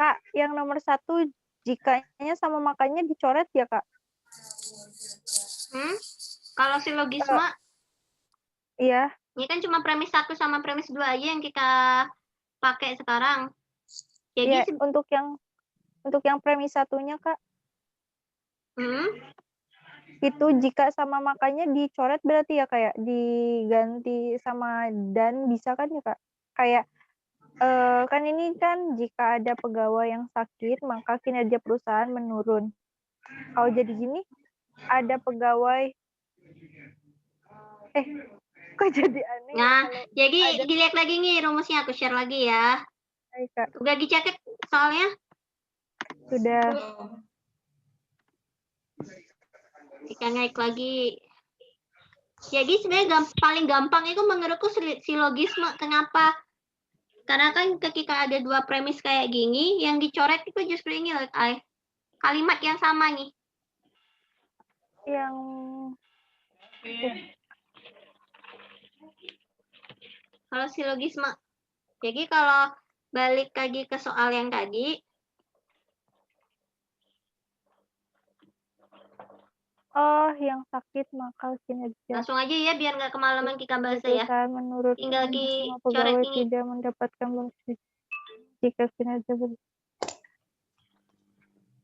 Kak, yang nomor 1, jikanya sama makanya dicoret ya, Kak? Kalau silogisme, Iya. ini kan cuma premis 1 sama premis 2 aja yang kita pakai sekarang. Jadi Iya, untuk yang premis 1-nya, Kak. Itu jika sama makanya dicoret berarti ya, kayak diganti sama dan bisa kan ya, Kak? Kayak kan ini kan jika ada pegawai yang sakit maka kinerja perusahaan menurun. Kalau jadi gini, ada pegawai kok jadi aneh. Nah, ya jadi ada- dilihat lagi nih rumusnya, aku share lagi ya. Hai, Kak. Udah dicatat soalnya? Sudah. Kita naik lagi. Jadi sebenarnya paling gampang itu menurutku silogisme. Kenapa? Karena kan ketika ada 2 premis kayak gini, yang dicoret itu justru ini loh, kalimat yang sama nih. Yang Kalau silogisme. Jadi kalau balik lagi ke soal yang tadi, yang sakit maka kinerja langsung aja ya biar nggak kemalaman kita bahasa ya. perusahaan menurut Tinggal semua dicoret pegawai ini. tidak mendapatkan bonus jika kinerja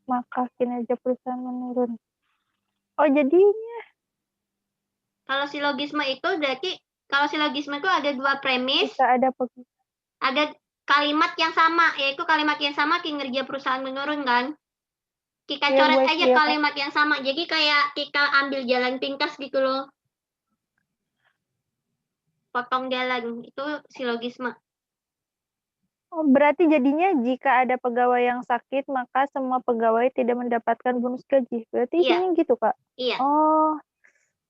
maka kinerja perusahaan menurun. Oh, jadinya Kalau silogisme itu berarti kalau silogisme itu ada 2 premis, jika ada ada kalimat yang sama, yaitu kalimat yang sama kinerja perusahaan menurun kan. Kita Iya, coret buat aja dia, Kak. kalimat yang sama. Jadi kayak kita ambil jalan pintas gitu loh. Potong jalan, itu silogisme. Oh, berarti jadinya jika ada pegawai yang sakit maka semua pegawai tidak mendapatkan bonus gaji. Berarti Iya. isinya gitu, Kak? Iya. Oh,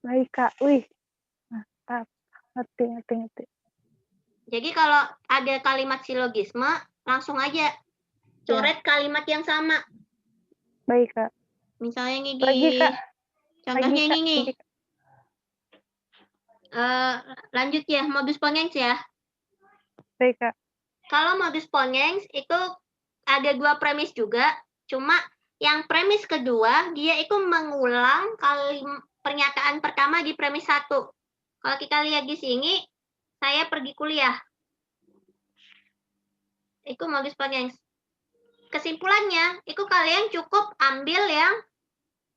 baik, Kak. Wih, mantap. Ngerti. Jadi kalau ada kalimat silogisme, langsung aja coret kalimat yang sama. Baik, Kak. Misalnya nih Lagi, Kak. contohnya Lagi, Kak. ini nih. Lanjut ya, modus ponens ya. Baik, Kak. Kalau modus Ponyens itu ada 2 premis juga, cuma yang premis kedua dia itu mengulang pernyataan pertama di premis 1. Kalau kita lihat di sini, saya pergi kuliah. Itu modus Ponyens. Kesimpulannya, itu kalian cukup ambil yang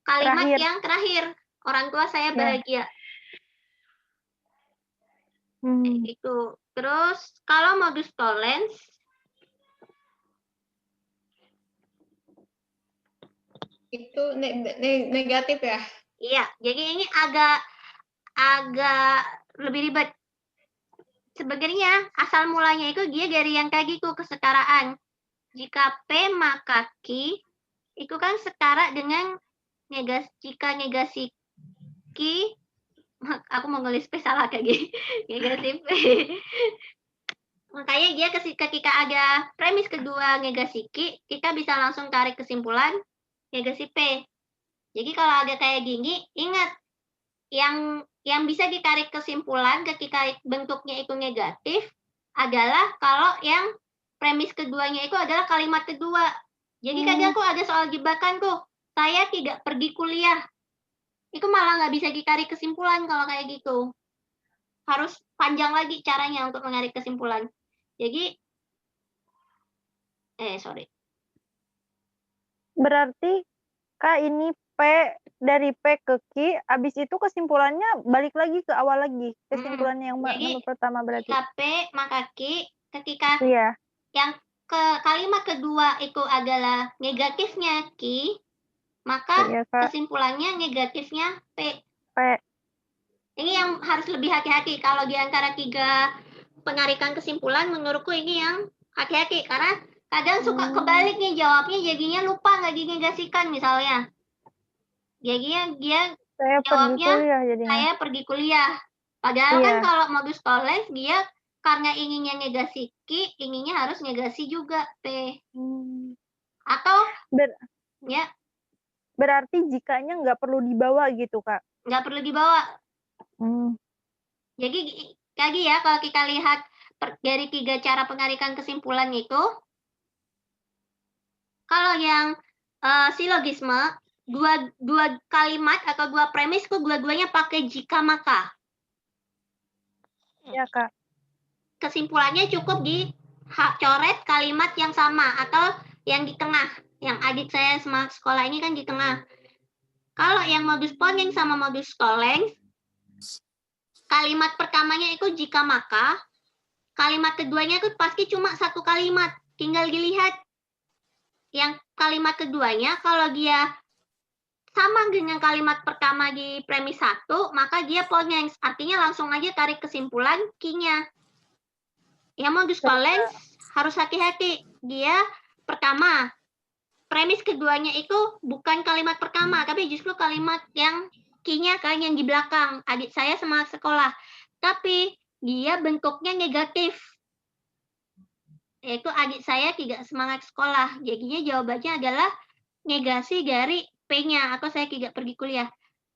kalimat yang terakhir. Orang tua saya bahagia. Itu. Terus kalau modus tollens itu negatif ya? Iya, jadi ini agak lebih ribet. Sebenarnya asal mulanya itu dia dari yang kayak gitu, kesetaraan. Jika P maka Q itu kan setara dengan jika negasi Q, aku mau nulis P salah kayak gini. Negasi P. Makanya dia ketika ada premis kedua negasi Q, kita bisa langsung tarik kesimpulan negasi P. Jadi kalau ada kayak gini, ingat yang bisa ditarik kesimpulan ketika bentuknya itu negatif adalah kalau yang premis keduanya itu adalah kalimat kedua. Jadi kadang kok ada soal jebakan tuh, saya tidak pergi kuliah. Itu malah nggak bisa ditarik kesimpulan kalau kayak gitu. Harus panjang lagi caranya untuk menarik kesimpulan. Jadi, Berarti, Kak, ini P dari P ke Q, habis itu kesimpulannya balik lagi ke awal lagi. Kesimpulannya yang pertama berarti. Jika P maka Q, ketika yang kalimat kedua itu adalah negatifnya Q, maka kesimpulannya negatifnya P. Ini yang harus lebih hati-hati. Kalau di antara 3 penarikan kesimpulan, menurutku ini yang hati-hati. Karena kadang suka kebalik nih jawabnya, jadinya lupa nggak dinegasikan misalnya. Jadinya dia jawabnya, saya pergi kuliah. Padahal kan kalau modus tollens, dia karena inginnya negasi Q, inginnya harus negasi juga P. Atau, berarti jikanya nggak perlu dibawa gitu, Kak? Nggak perlu dibawa. Jadi lagi ya, kalau kita lihat dari 3 cara penarikan kesimpulan itu, kalau yang silogisme, dua kalimat atau 2 premis itu dua-duanya pakai jika maka. Ya, Kak. Kesimpulannya cukup dicoret kalimat yang sama atau yang di tengah. Yang adik saya sekolah ini kan di tengah. Kalau yang modus Ponyens sama modus tollens, kalimat pertamanya itu jika maka, kalimat keduanya itu pasti cuma 1 kalimat. Tinggal dilihat yang kalimat keduanya, kalau dia sama dengan kalimat pertama di premis 1, maka dia Ponyens. Artinya langsung aja tarik kesimpulan Q-nya. Yang modus tollens harus hati-hati. Dia pertama, premis keduanya itu bukan kalimat pertama, tapi justru kalimat yang Q-nya kan yang di belakang. Adik saya semangat sekolah. Tapi dia bentuknya negatif. Yaitu adik saya tidak semangat sekolah. Jadinya jawabannya adalah negasi dari P-nya atau saya tidak pergi kuliah.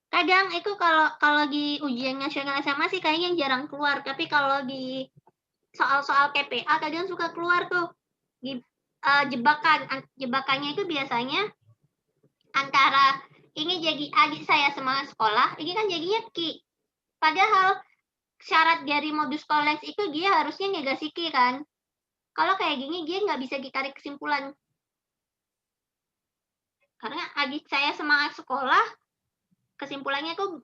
Kadang itu kalau di ujian nasional SMA sih kayaknya jarang keluar, tapi kalau di soal-soal KPA kadang suka keluar tuh di jebakannya itu biasanya antara ini jadi adik saya semangat sekolah, ini kan jadinya Q. Padahal syarat dari modus tollens itu dia harusnya negasi Q kan. Kalau kayak gini dia nggak bisa ditarik kesimpulan. Karena adik saya semangat sekolah, kesimpulannya tuh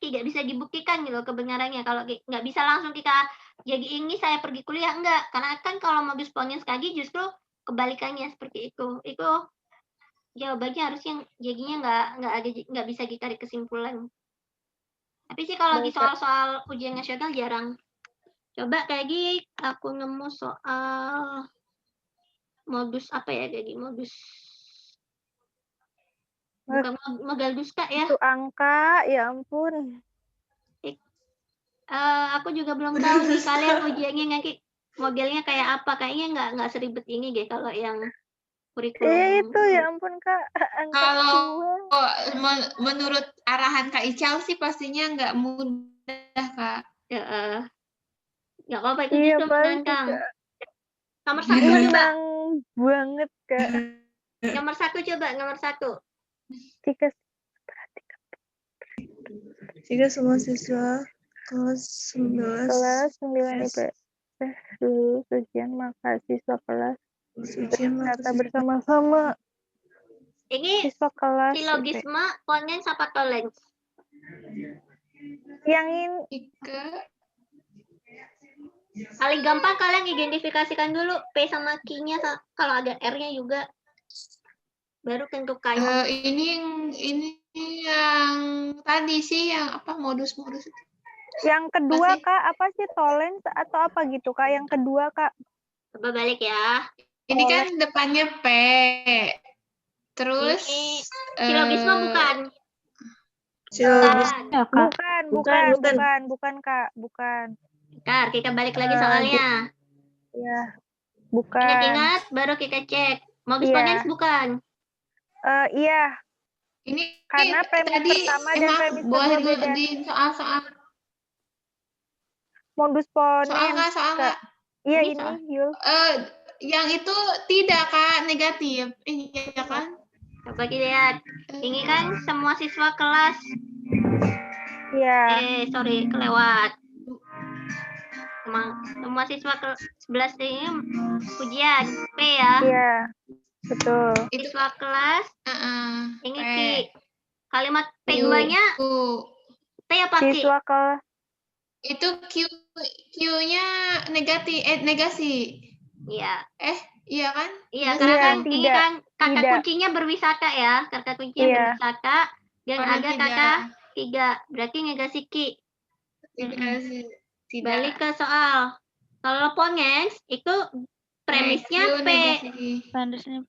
tidak bisa dibuktikan gitu kebenarannya. Kalau nggak bisa langsung kita jadi ini saya pergi kuliah, enggak. Karena kan kalau modus Ponyens lagi justru kebalikannya seperti itu. Itu jawabannya harusnya jadinya nggak bisa ditarik kesimpulan. Tapi sih kalau di soal-soal ujian nasional jarang. Coba kayak gini aku nemu soal modus apa ya, jadi modus bukan modal dusta ya. Itu angka, ya ampun. Aku juga belum tahu nih kalian ujiannya nanti modelnya kayak apa. Kayaknya nggak seribet ini deh kalau yang kurikulum. Itu ya ampun, Kak. Kalau menurut arahan Kak Ical sih pastinya nggak mudah, Kak. Nggak apa-apa, itu justru menantang. Nomor 1 coba. Senang banget, Kak. Nomor 1 coba, nomor 1. Jika semua siswa kelas 11 IPS lulus ujian, maka siswa kelas ujian berkata bersama-sama. Ini Siswa kelas silogisme, Ponnens apa Tollens? yang ini Jika Paling gampang kalian identifikasikan dulu P sama Q-nya, kalau ada R-nya juga. Baru tentukan. ini yang tadi sih yang apa modus-modus itu. yang kedua, Apa sih? Kak, apa sih Tollens atau apa gitu, Kak? Yang kedua, Kak. Coba balik ya. Ini kan depannya P. Terus Ini silogisme bukan? silogisme. Ya, Kak. Bukan, Kak, bukan. Bentar, kita balik lagi soalnya. Ya, bukan. Ingat-ingat, baru kita cek. Modus Iya. Ponnens bukan? Iya, Ini karena premis tadi pertama dan premis boleh kedua beda. di soal-soal. Modus Soal Ponnens, Kak. Kak. Iya, Ini ini, Yul. Yang itu tidak Kak, negatif. Iya kan? Coba kita lihat. Ini kan semua siswa kelas. Iya. Sorry, kelewat. Semua siswa kelas 11 ini ujian. P ya. Iya, betul. Siswa kelas. Ini P. Q. Kalimat P2-nya P apa Q? Siswa kelas. Itu Q-nya negasi. Iya. Iya kan? Iya, karena kan ini tidak. kan kata Tidak. kuncinya berwisata ya. Kata kuncinya Iya. berwisata dan Karena ada tidak. kata 3. Berarti negasi Q. Tidak. Balik ke soal. Kalau Ponnens itu premisnya Q P. negasi. Standarnya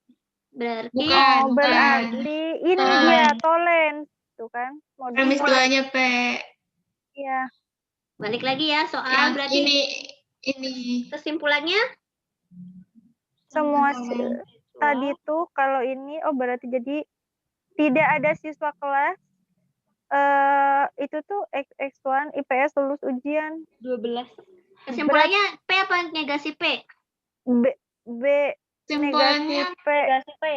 Berarti Bukan. Oh, berarti ini dia Tollens. Tuh kan. Modus Premis Ponnens. 2-nya P. Iya. balik lagi ya soal Yang berarti ini. kesimpulannya Semua tadi tuh kalau ini berarti jadi tidak ada siswa kelas itu tuh X1 IPS lulus ujian. 12. kesimpulannya P apa negasi P? B Simpulannya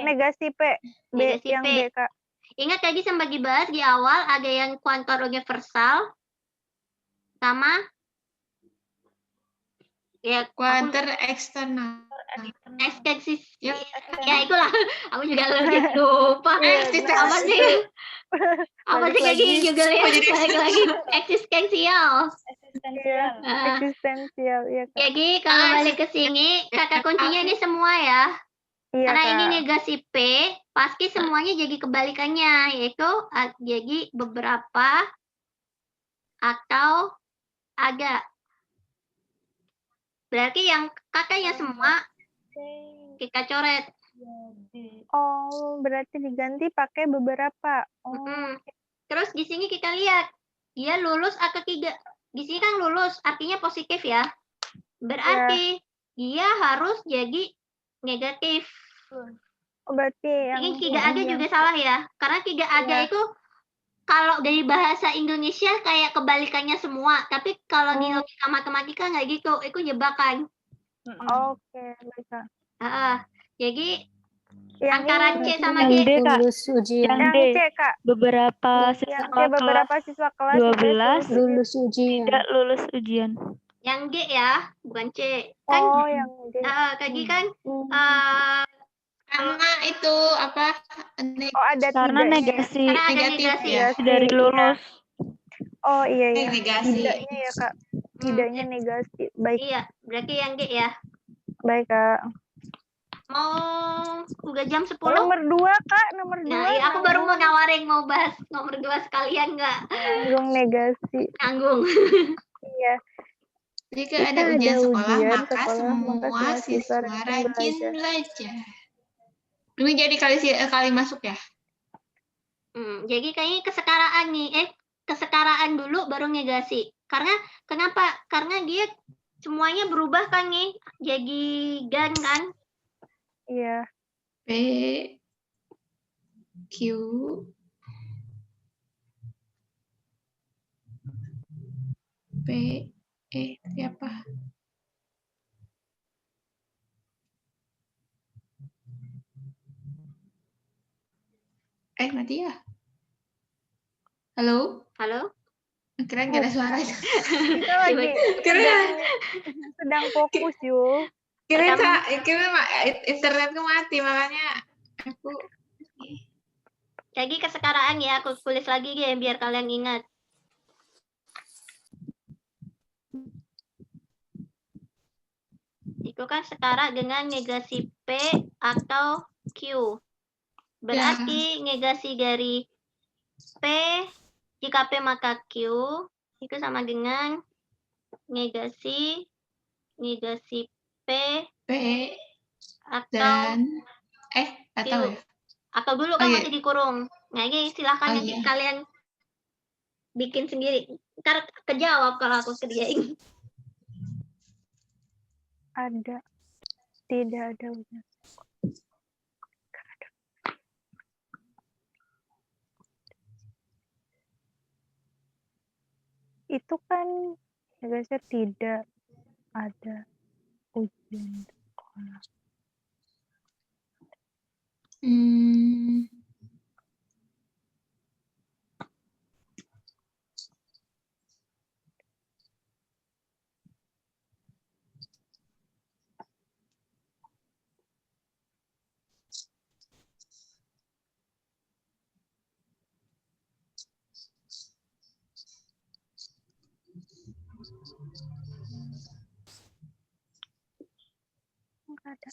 negasi P. B Negasi yang P. B, Kak. Ingat tadi sempat dibahas di awal ada yang kuantor universal sama ya kuanter eksternal. ekstensis. Ya. Ya itulah. Aku juga lupa. Apa sih? Apa sih kayak gini juga ya? Balik lagi eksistensial. Eksistensial, ya, Kak. Jadi kalau balik ke sini kata kuncinya ini semua ya. Iya, Karena Kak. ini negasi P, pasti semuanya jadi kebalikannya, yaitu jadi beberapa atau ada. Berarti yang katanya semua kita coret. Oh, berarti diganti pakai beberapa. Terus di sini kita lihat, dia lulus atau tidak. Di sini kan lulus, artinya positif ya. Berarti dia harus jadi negatif. Oh, berarti yang Ini tidak ada juga salah ya. Karena tidak ada itu kalau dari bahasa Indonesia kayak kebalikannya semua. Tapi kalau di logika matematika nggak gitu. Itu jebakan. Oke, baik. Jadi yang antara C sama yang D. D, Kak. Lulus ujian. Yang Yang D, C, Kak. beberapa Yang C, siswa beberapa kelas siswa kelas 12 Lulus ujian. tidak lulus ujian. Yang D ya, bukan C. Kan, yang D. tadi kan Karena itu apa? Ada Karena tidaknya. negasi karena ada negatif negasi. ya. dari lulus. Oh iya. Negasi. Tidaknya ya, Kak. Tidaknya negasi. Baik. Iya, berarti yang D ya. Baik, Kak. Mau udah jam 10? Nomor 2, Kak. Nomor 2. Nah, iya, aku baru mau nawarin mau bahas nomor 2 sekalian nggak? Nanggung negasi. Nanggung. Iya. Jika ada ujian sekolah, maka semua siswa rajin belajar. Ini jadi kali masuk ya? Jadi kayaknya kesetaraan nih. Kesetaraan dulu baru negasi. Karena kenapa? Karena dia semuanya berubah kan nih. Jadi gan kan? Iya. P Q P siapa? Mati ya? Halo? Halo? Kirain nggak ada suaranya. Kita lagi sedang fokus yuk. Kirain internetku mati, makanya aku lagi kesekaraan ya, aku tulis lagi ya biar kalian ingat. Itu kan setara dengan negasi P atau Q. Berarti negasi dari P, jika P maka Q, itu sama dengan negasi P atau dan Q. atau ya? Atau dulu kan masih dikurung. Nah ini silahkan nanti kalian bikin sendiri. Ntar kejawab kalau aku kerjain. Ada. Tidak ada. Itu kan negasinya tidak ada ujian sekolah. Ada.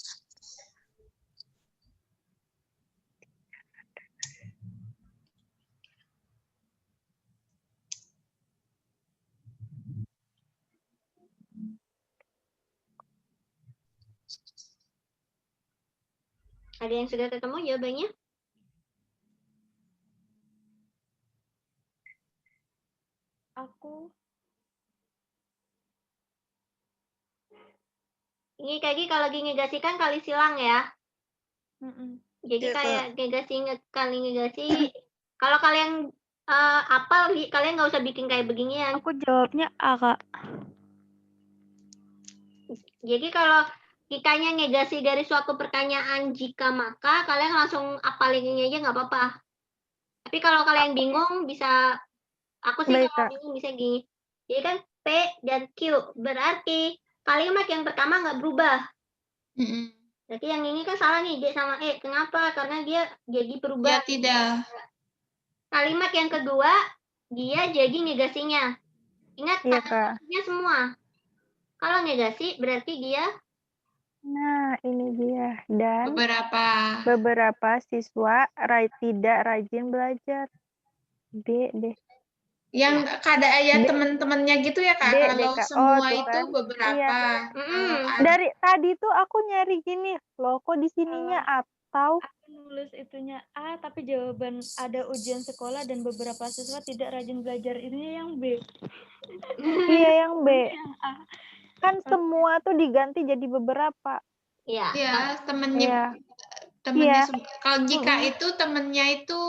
Ada yang sudah ketemu jawabannya? Aku. Ini kayak kalau lagi negasikan kali silang ya. Jadi Iya, kayak kali negasi. Kalau kalian apal, kalian nggak usah bikin kayak beginian. Aku jawabnya A, Kak. Jadi kalau jikanya negasi dari suatu pertanyaan jika maka, kalian langsung apalin ini aja nggak apa-apa. Tapi kalau kalian bingung bisa, aku sih kalau bingung bisa gini. Jadi kan P dan Q berarti kalimat yang pertama nggak berubah. Berarti yang ini kan salah nih, D sama E. Kenapa? Karena dia jadi berubah. Ya tidak. Kalimat yang kedua, dia jadi negasinya. Ingat, negasinya semua. Kalau negasi berarti dia. Nah, ini dia. Dan beberapa siswa tidak rajin belajar. D deh. Yang kada ayat teman-temannya gitu ya, Kak? Kalau semua itu kan beberapa. Iya. Dari tadi tuh aku nyari gini, loh kok di sininya atau aku nulis itunya A, tapi jawaban ada ujian sekolah dan beberapa siswa tidak rajin belajar, ini yang B. Iya, yang B. Yang A. Kan semua tuh diganti jadi beberapa. Iya. Temennya. Kalau jika itu temennya itu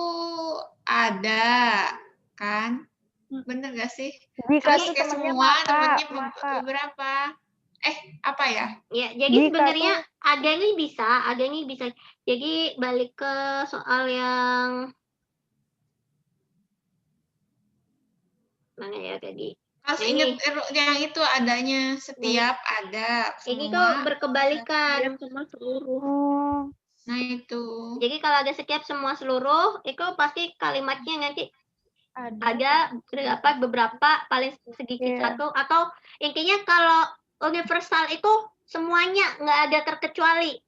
ada, kan? Bener gak sih? Jika terus kayak semua temennya beberapa. Apa ya? Ya, jadi sebenarnya ada ini bisa. Jadi balik ke soal yang mana ya tadi? Harus ingat yang itu adanya setiap ada. Semua, ini tuh berkebalikan. Semua seluruh. Nah itu. Jadi kalau ada setiap semua seluruh, itu pasti kalimatnya nanti ada beberapa paling sedikit satu, atau intinya kalau universal itu semuanya nggak ada terkecuali.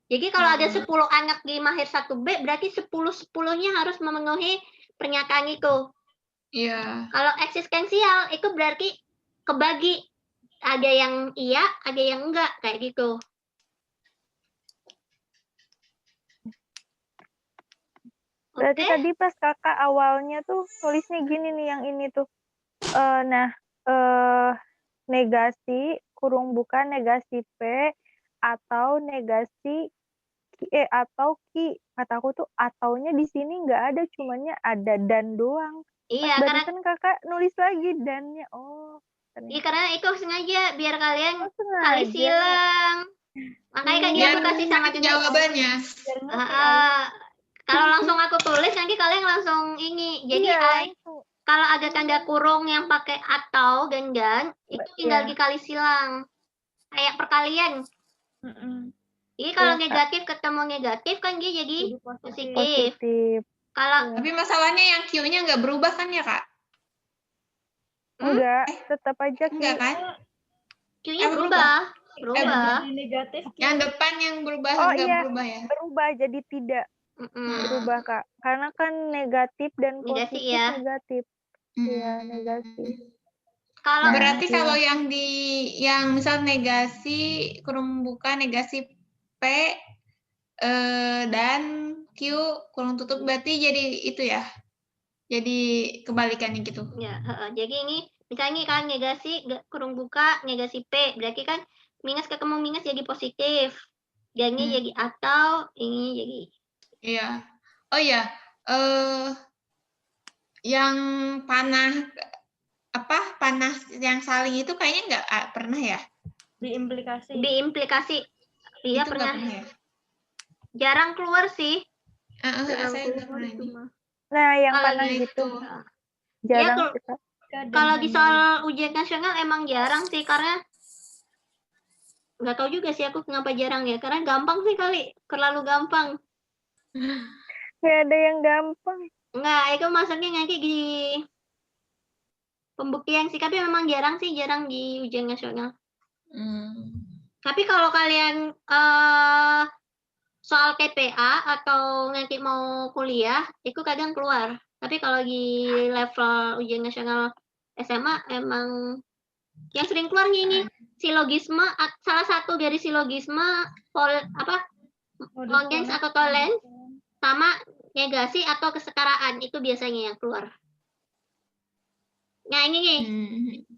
Jadi kalau ada 10 anak di mahir 1B berarti 10-10-nya harus memenuhi pernyataan itu. Iya. Kalau eksistensial itu berarti kebagi, ada yang iya, ada yang enggak, kayak gitu. Berarti tadi pas kakak awalnya tuh tulisnya gini nih, yang ini tuh. Negasi kurung buka negasi P atau negasi atau Q. Kataku tuh ataunya di sini nggak ada, cumannya ada dan doang. Iya, karena kan kakak nulis lagi dannya. Iya, karena itu sengaja biar kalian kali silang. Makanya kan dia tuh kasih sama jawabannya. Kalau langsung aku tulis nanti kalian langsung ini. Jadi Iya, kalau ada tanda kurung yang pakai atau gan itu tinggal Iya. dikali silang. Kayak perkalian. Jadi kalau Iya, Kak. negatif ketemu negatif kan dia jadi positif. Positif. Kalau Tapi masalahnya yang Q-nya nggak berubah kan ya, Kak? Enggak, tetap aja Enggak kan? Q-nya berubah. berubah. Negatif. Yang depan yang berubah Oh nggak iya, berubah ya? berubah jadi tidak Mm-mm. berubah, Kak. Karena kan negatif dan Negasi positif ya. negatif. Iya, negasi. Kalau Berarti iya. kalau yang misal negasi kurung buka negasi P dan Q kurung tutup berarti jadi itu ya. Jadi kebalikannya gitu. ya, jadi ini misalnya kan negasi kurung buka negasi P, berarti kan minus ketemu minus jadi positif. Gannya jadi atau ini jadi. Iya. Oh iya, yang panah yang saling itu kayaknya nggak pernah ya? Diimplikasi. Iya Itu nggak pernah. pernah ya? Jarang keluar sih. Saya nggak pernah ini. Nah, yang Kalau panah gitu. gitu. Ya, Jarang kita. kalau di soal ujian nasional emang jarang sih karena nggak tahu juga sih aku kenapa jarang ya, karena gampang sih kali, terlalu gampang. Nggak ada yang gampang. Enggak, itu masuknya nanti di pembuktian sih, tapi memang jarang di ujian nasional. Tapi kalau kalian soal TPA atau nanti mau kuliah, itu kadang keluar. Tapi kalau di level ujian nasional SMA emang yang sering keluar ini silogisme, salah satu dari silogisme longens atau tolens sama negasi atau kesetaraan, itu biasanya yang keluar. Nah ini nih,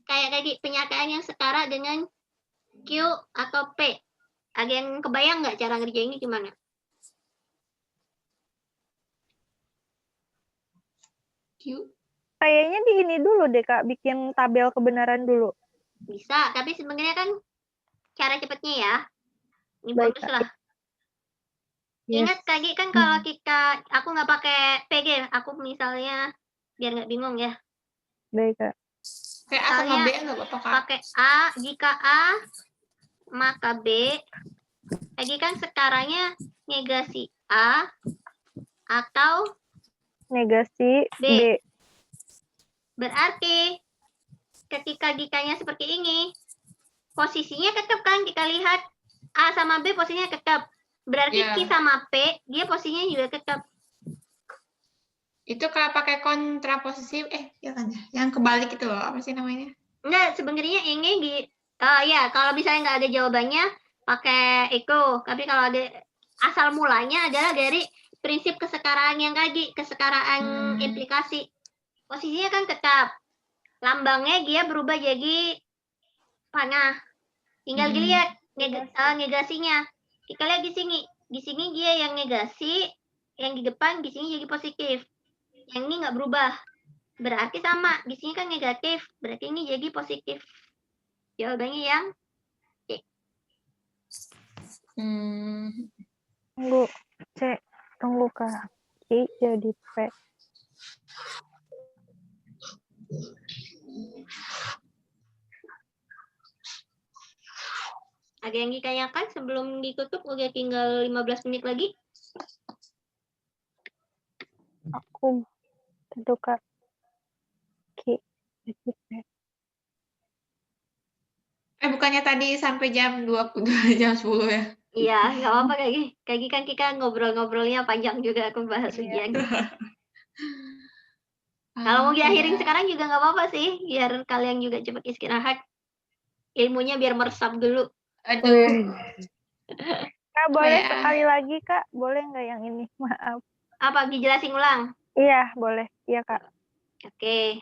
kayak tadi penyataan yang setara dengan Q atau P. Ada yang kebayang nggak cara ngerjainnya gimana? Q. Kayaknya di ini dulu deh, Kak. Bikin tabel kebenaran dulu. Bisa, tapi sebenarnya kan cara cepatnya ya. Ini Baik, bonus lah. Yes. Ingat tadi kan kalau aku nggak pakai PG, aku misalnya biar nggak bingung ya. Baik, Kak. Kayak A sama B nggak apa-apa, Kak? Pakai A, jika A maka B. Tadi kan sekarangnya negasi A atau negasi B. Berarti ketika jikanya seperti ini, posisinya tetap kan kita lihat A sama B posisinya tetap. Berarti Q sama P, dia posisinya juga tetap. Itu kalau pakai kontraposisi, ya kan ya? Yang kebalik itu loh, apa sih namanya? Enggak, sebenarnya ini ya kalau misalnya nggak ada jawabannya, pakai itu. Tapi kalau ada asal mulanya adalah dari prinsip kesetaraan yang tadi, kesetaraan implikasi. Posisinya kan tetap. Lambangnya dia berubah jadi panah. Tinggal dilihat negasinya. Kita lihat di sini. Di sini dia yang negasi, yang di depan di sini jadi positif. Yang ini nggak berubah. Berarti sama. Di sini kan negatif. Berarti ini jadi positif. Jawabannya yang C. Tunggu. C. Tunggu, Kak. C jadi P. Ada yang ditanyakan sebelum ditutup? Udah tinggal 15 menit lagi. Aku. Tentu, Kak. Q jadi P. Bukannya tadi sampai jam 22, jam 10 ya? Iya, nggak apa-apa Kagi kan kita ngobrol-ngobrolnya panjang juga aku bahas ujian. Kalau mau diakhirin sekarang juga nggak apa-apa sih, biar kalian juga cepat istirahat. Ilmunya biar meresap dulu. Aduh. Kak, boleh sekali lagi, Kak? Boleh nggak yang ini? Maaf. Apa, dijelasin ulang? Iya, boleh. Iya, Kak. Oke.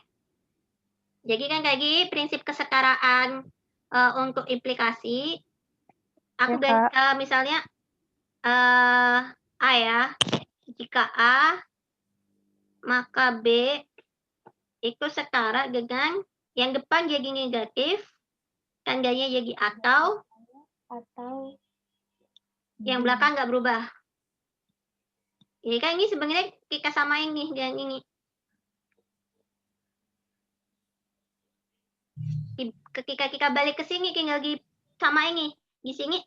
Jadi kan tadi prinsip kesetaraan untuk implikasi. Aku misalnya A ya. Jika A, maka B itu setara dengan yang depan jadi negatif, tandanya jadi atau yang belakang nggak berubah. Jadi kan ini sebenarnya kita samain nih dengan ini. Ketika kita balik ke sini tinggal sama ini. Di sini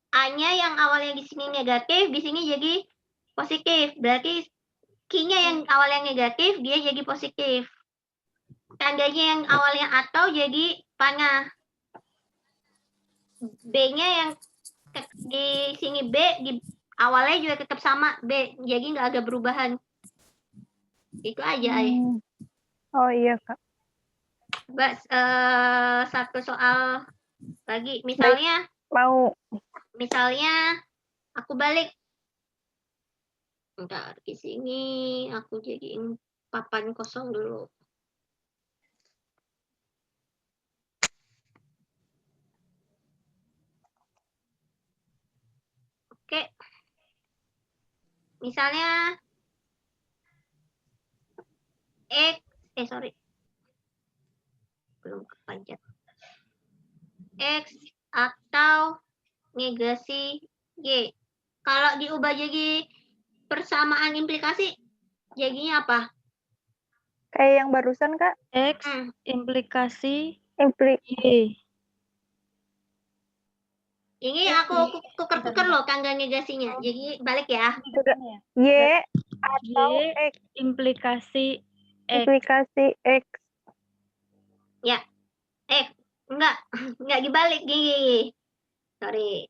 A-nya yang awalnya di sini negatif, di sini jadi positif. Berarti Q-nya yang awalnya negatif, dia jadi positif. Tandanya yang awalnya atau jadi panah. B-nya yang di sini B, di awalnya juga tetap sama B. Jadi nggak ada perubahan. Itu aja, Oh iya, Kak. Satu soal lagi. Misalnya, misalnya aku balik. Bentar, di sini aku jadiin papan kosong dulu. Oke. Misalnya belum kepanjat. X atau negasi Y. Kalau diubah jadi persamaan implikasi, jadinya apa? Kayak yang barusan, Kak. X implikasi Y. Ini aku tuker-tuker loh tangga negasinya. Jadi balik ya. Y atau Y X. implikasi X. Implikasi X. Ya. Enggak dibalik gini. Sorry.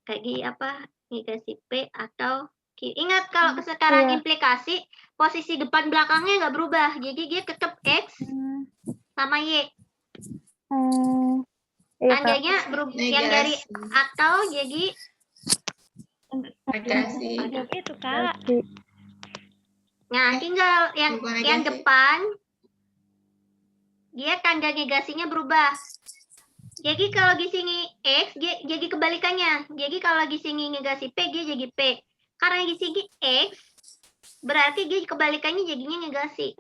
Kayak gini apa? Negasi P atau Q. Ingat kalau sekarang implikasi, posisi depan belakangnya nggak berubah. Jadi dia tetap X sama Y. Tandanya berubah yang dari atau jadi negasi. Itu, Kak. Nah, tinggal yang depan dia tanda negasinya berubah. Jadi kalau di sini X, jadi kebalikannya. Jadi kalau di sini negasi P, dia jadi P. Karena di sini X, berarti dia kebalikannya jadinya negasi.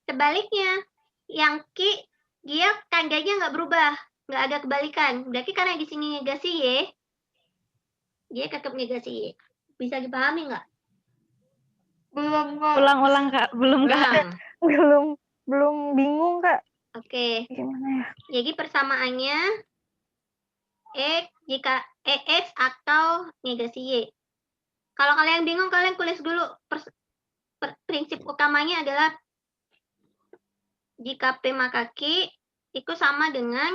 Sebaliknya, yang Q, dia tandanya nggak berubah. Nggak ada kebalikan. Berarti karena di sini negasi Y, dia tetap negasi Y. Bisa dipahami nggak? Belum kok. Ulang-ulang, Kak. Belum, Kak. Belum bingung, Kak. Oke. Gimana ya? Jadi persamaannya X jika X atau negasi Y. Kalau kalian bingung, kalian tulis dulu. Prinsip utamanya adalah jika P maka Q itu sama dengan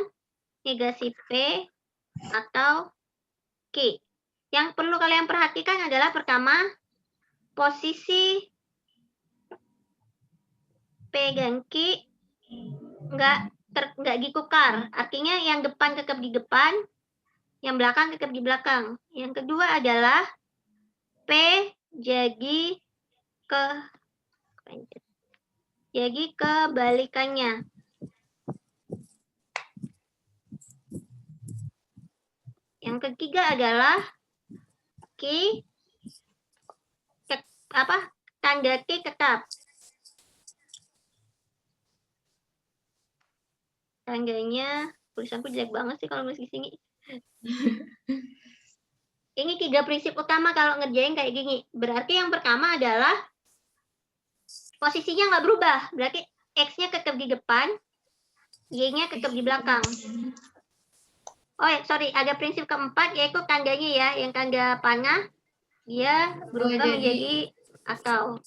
negasi P atau Q. Yang perlu kalian perhatikan adalah pertama, posisi P dan Q nggak ditukar. Artinya yang depan tetap di depan, yang belakang tetap di belakang. Yang kedua adalah P jadi kebalikannya. Yang ketiga adalah tanda Q tetap. Tandanya, tulisanku jelek banget sih kalau masih di sini. Ini 3 prinsip utama kalau ngerjain kayak gini. Berarti yang pertama adalah posisinya nggak berubah. Berarti X-nya tetap di depan, Y-nya tetap di belakang. Oh, sorry, ada prinsip keempat yaitu tandanya ya. Yang tanda panah, dia berubah menjadi atau.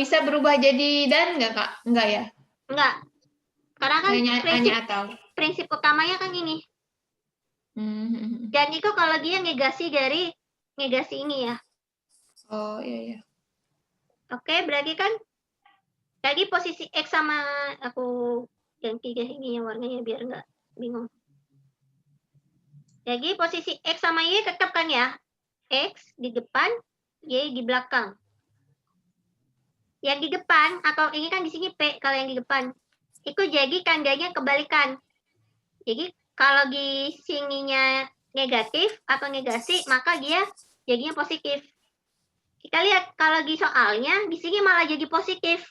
Bisa berubah jadi dan nggak, Kak? Enggak ya? Enggak. Karena kan hanya atau. Prinsip utamanya kan ini. Dan itu kalau dia negasi dari negasi ini ya. Oh, iya. Oke, berarti kan tadi posisi X sama aku ganti deh ini yang warnanya biar nggak bingung. Jadi posisi X sama Y tetap kan ya. X di depan, Y di belakang. Yang di depan, atau ini kan di sini P, kalau yang di depan. Itu jadi tandanya kebalikan. Jadi kalau di sininya negatif atau negasi, maka dia jadinya positif. Kita lihat kalau di soalnya, di sini malah jadi positif.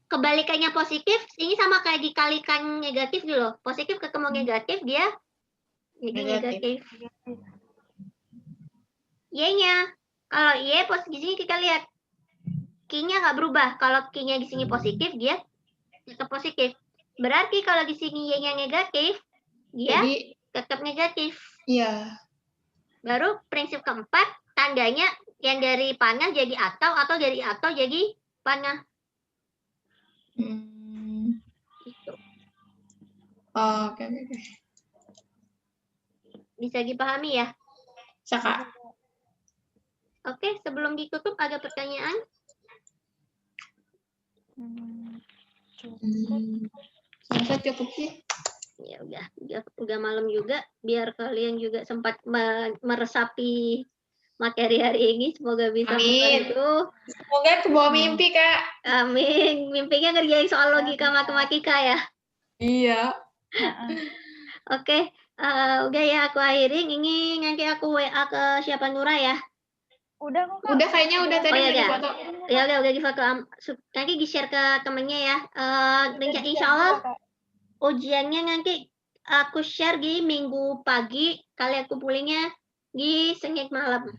Kebalikannya positif, ini sama kayak dikalikan negatif gitu loh. Positif ketemu negatif, dia jadi negatif. Y-nya Kalau Y di sini kita lihat Q-nya nggak berubah. Kalau Q-nya di sini positif, dia tetap positif. Berarti kalau di sini Y-nya negatif, dia Jadi, tetap negatif. iya. Baru prinsip keempat, tandanya yang dari panah jadi atau dari atau jadi panah. Gitu. Oke. Bisa dipahami ya? Bisa, Kak. Oke, sebelum ditutup ada pertanyaan? Saya cukup sih. Ya udah malam juga, biar kalian juga sempat meresapi materi hari ini, semoga bisa membantu. Semoga kebawa mimpi, Kak. Amin. Mimpinya ngerjain soal logika matematika ya. Iya. Oke, udah ya aku akhirin. Ini nanti aku WA ke siapa Nura ya. Udah kok, Kak. Udah kayaknya udah tadi udah ya. difoto. Ya udah difoto. Nanti di-share ke temennya ya. Insya Allah ujiannya nanti aku share di Minggu pagi. Kalian kumpulinnya di Senin malam.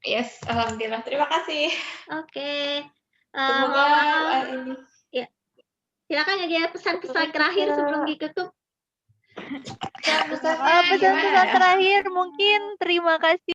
Yes, alhamdulillah. Terima kasih. Oke. Semoga ini. Ya. Silakan ada pesan-pesan terakhir sebelum ditutup. Pesan-pesan terakhir mungkin terima kasih